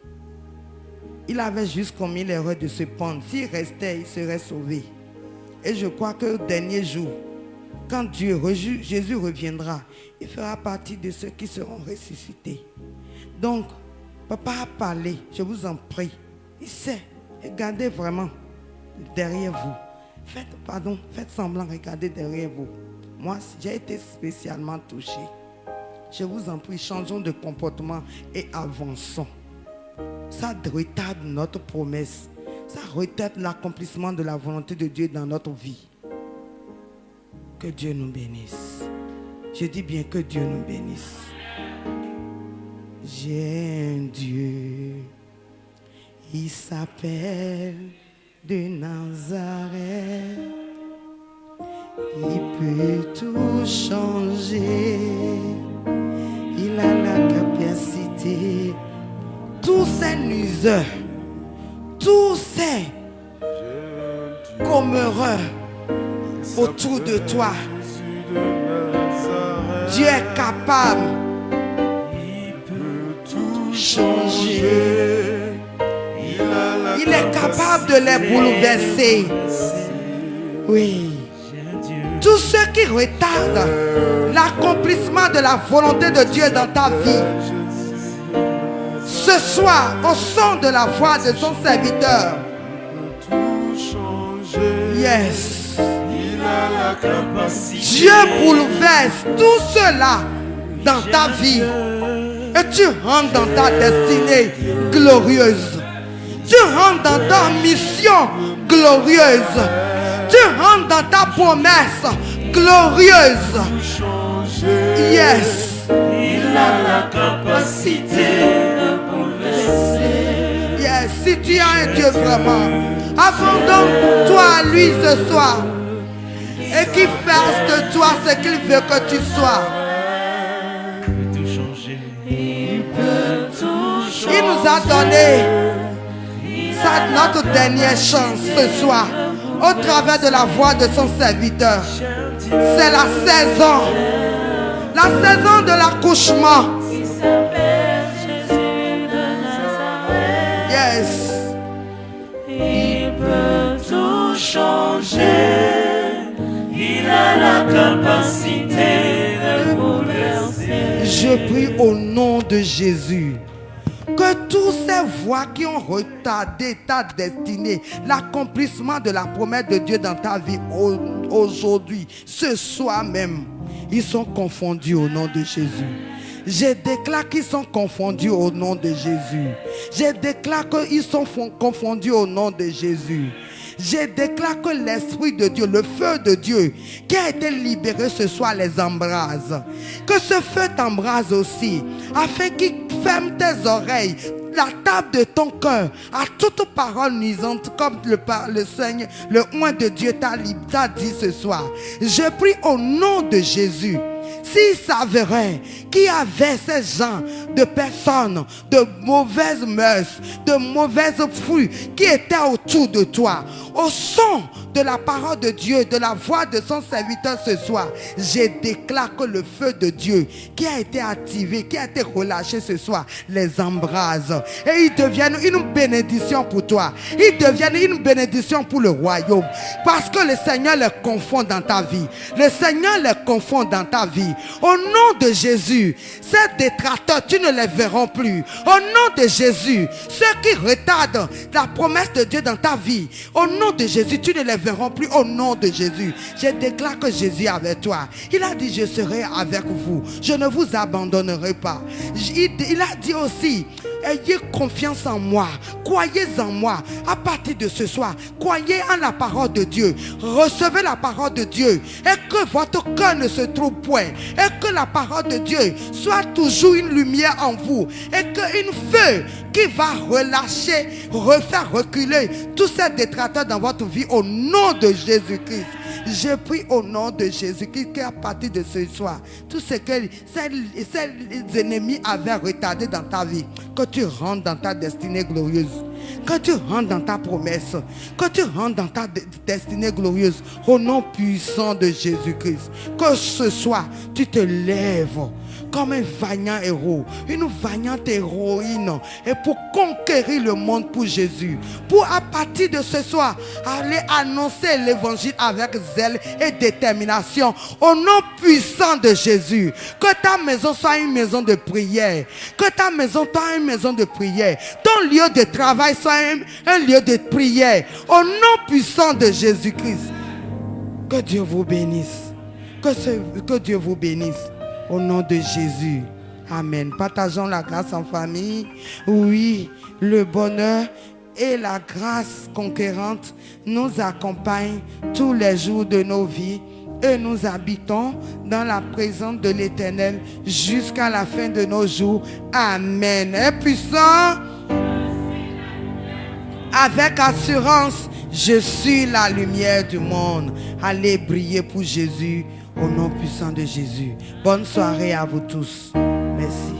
Il avait juste commis l'erreur de se pendre. S'il restait, il serait sauvé. Et je crois qu'au dernier jour, quand Jésus reviendra, il fera partie de ceux qui seront ressuscités. Donc, papa a parlé, je vous en prie. Il sait, regardez vraiment derrière vous. Faites semblant, regardez derrière vous. Moi, j'ai été spécialement touché. Je vous en prie, changeons de comportement et avançons. Ça retarde notre promesse. Ça retarde l'accomplissement de la volonté de Dieu dans notre vie. Que Dieu nous bénisse. Je dis bien que Dieu nous bénisse. J'ai un Dieu, il s'appelle de Nazareth. Il peut tout changer. Il a la capacité. Tous ces nuiseurs, tous ces commeureurs autour de toi, Dieu est capable. Il peut tout changer. Il est capable de les bouleverser. Oui. Tous ceux qui retardent l'accomplissement de la volonté de Dieu dans ta vie, ce soir, au son de la voix de son serviteur, yes, Dieu bouleverse tout cela dans ta vie et tu rentres dans ta destinée glorieuse. Tu rentres dans ta mission glorieuse. Tu rentres dans ta promesse glorieuse. Yes. Il a la capacité de bouleverser. Yes. Si tu as un Dieu vraiment, abandonne-toi à lui ce soir. Et qu'il fasse de toi ce qu'il veut que tu sois. Il nous a donné notre dernière chance ce soir au travers de la voix de son serviteur. C'est la saison de l'accouchement. Yes. Il peut tout changer. Il a la capacité de bouleverser. Je prie au nom de Jésus que toutes ces voix qui ont retardé ta destinée, l'accomplissement de la promesse de Dieu dans ta vie aujourd'hui, ce soir même, ils sont confondus au nom de Jésus. Je déclare qu'ils sont confondus au nom de Jésus. Je déclare qu'ils sont confondus au nom de Jésus. Je déclare que l'Esprit de Dieu, le feu de Dieu qui a été libéré ce soir les embrase. Que ce feu t'embrase aussi, afin qu'il ferme tes oreilles, la table de ton cœur à toute parole nuisante, comme le Seigneur, le oint de Dieu t'a dit ce soir. Je prie au nom de Jésus. S'il s'avérait qu'il y avait ces gens de personnes, de mauvaises mœurs, de mauvaises fruits qui étaient autour de toi, au son de la parole de Dieu, de la voix de son serviteur ce soir, je déclare que le feu de Dieu qui a été activé, qui a été relâché ce soir, les embrase. Et ils deviennent une bénédiction pour toi. Ils deviennent une bénédiction pour le royaume. Parce que le Seigneur les confond dans ta vie. Le Seigneur les confond dans ta vie. Au nom de Jésus, ces détracteurs, tu ne les verras plus. Au nom de Jésus, ceux qui retardent la promesse de Dieu dans ta vie, au nom de Jésus, tu ne les verras plus. Au nom de Jésus, je déclare que Jésus est avec toi. Il a dit, je serai avec vous. Je ne vous abandonnerai pas. Il a dit aussi, ayez confiance en moi, croyez en moi. À partir de ce soir, croyez en la parole de Dieu, recevez la parole de Dieu et que votre cœur ne se trouve point et que la parole de Dieu soit toujours une lumière en vous et qu'une feu qui va relâcher, refaire reculer tous ces détracteurs dans votre vie au nom de Jésus-Christ. Je prie au nom de Jésus-Christ qu'à partir de ce soir, tout ce que ces ennemis avaient retardé dans ta vie, que tu rentres dans ta destinée glorieuse, que tu rentres dans ta promesse, que tu rentres dans ta destinée glorieuse au nom puissant de Jésus-Christ. Que ce soir, tu te lèves comme un vaillant héros, une vaillante héroïne, et pour conquérir le monde pour Jésus, pour à partir de ce soir aller annoncer l'évangile avec zèle et détermination au nom puissant de Jésus. Que ta maison soit une maison de prière, que ta maison soit une maison de prière, ton lieu de travail soit un lieu de prière au nom puissant de Jésus-Christ. Que Dieu vous bénisse, que Dieu vous bénisse. Au nom de Jésus. Amen. Partageons la grâce en famille. Oui, le bonheur et la grâce conquérante nous accompagnent tous les jours de nos vies et nous habitons dans la présence de l'Éternel jusqu'à la fin de nos jours. Amen. Et puissant, avec assurance, je suis la lumière du monde. Allez briller pour Jésus. Au nom puissant de Jésus. Bonne soirée à vous tous. Merci.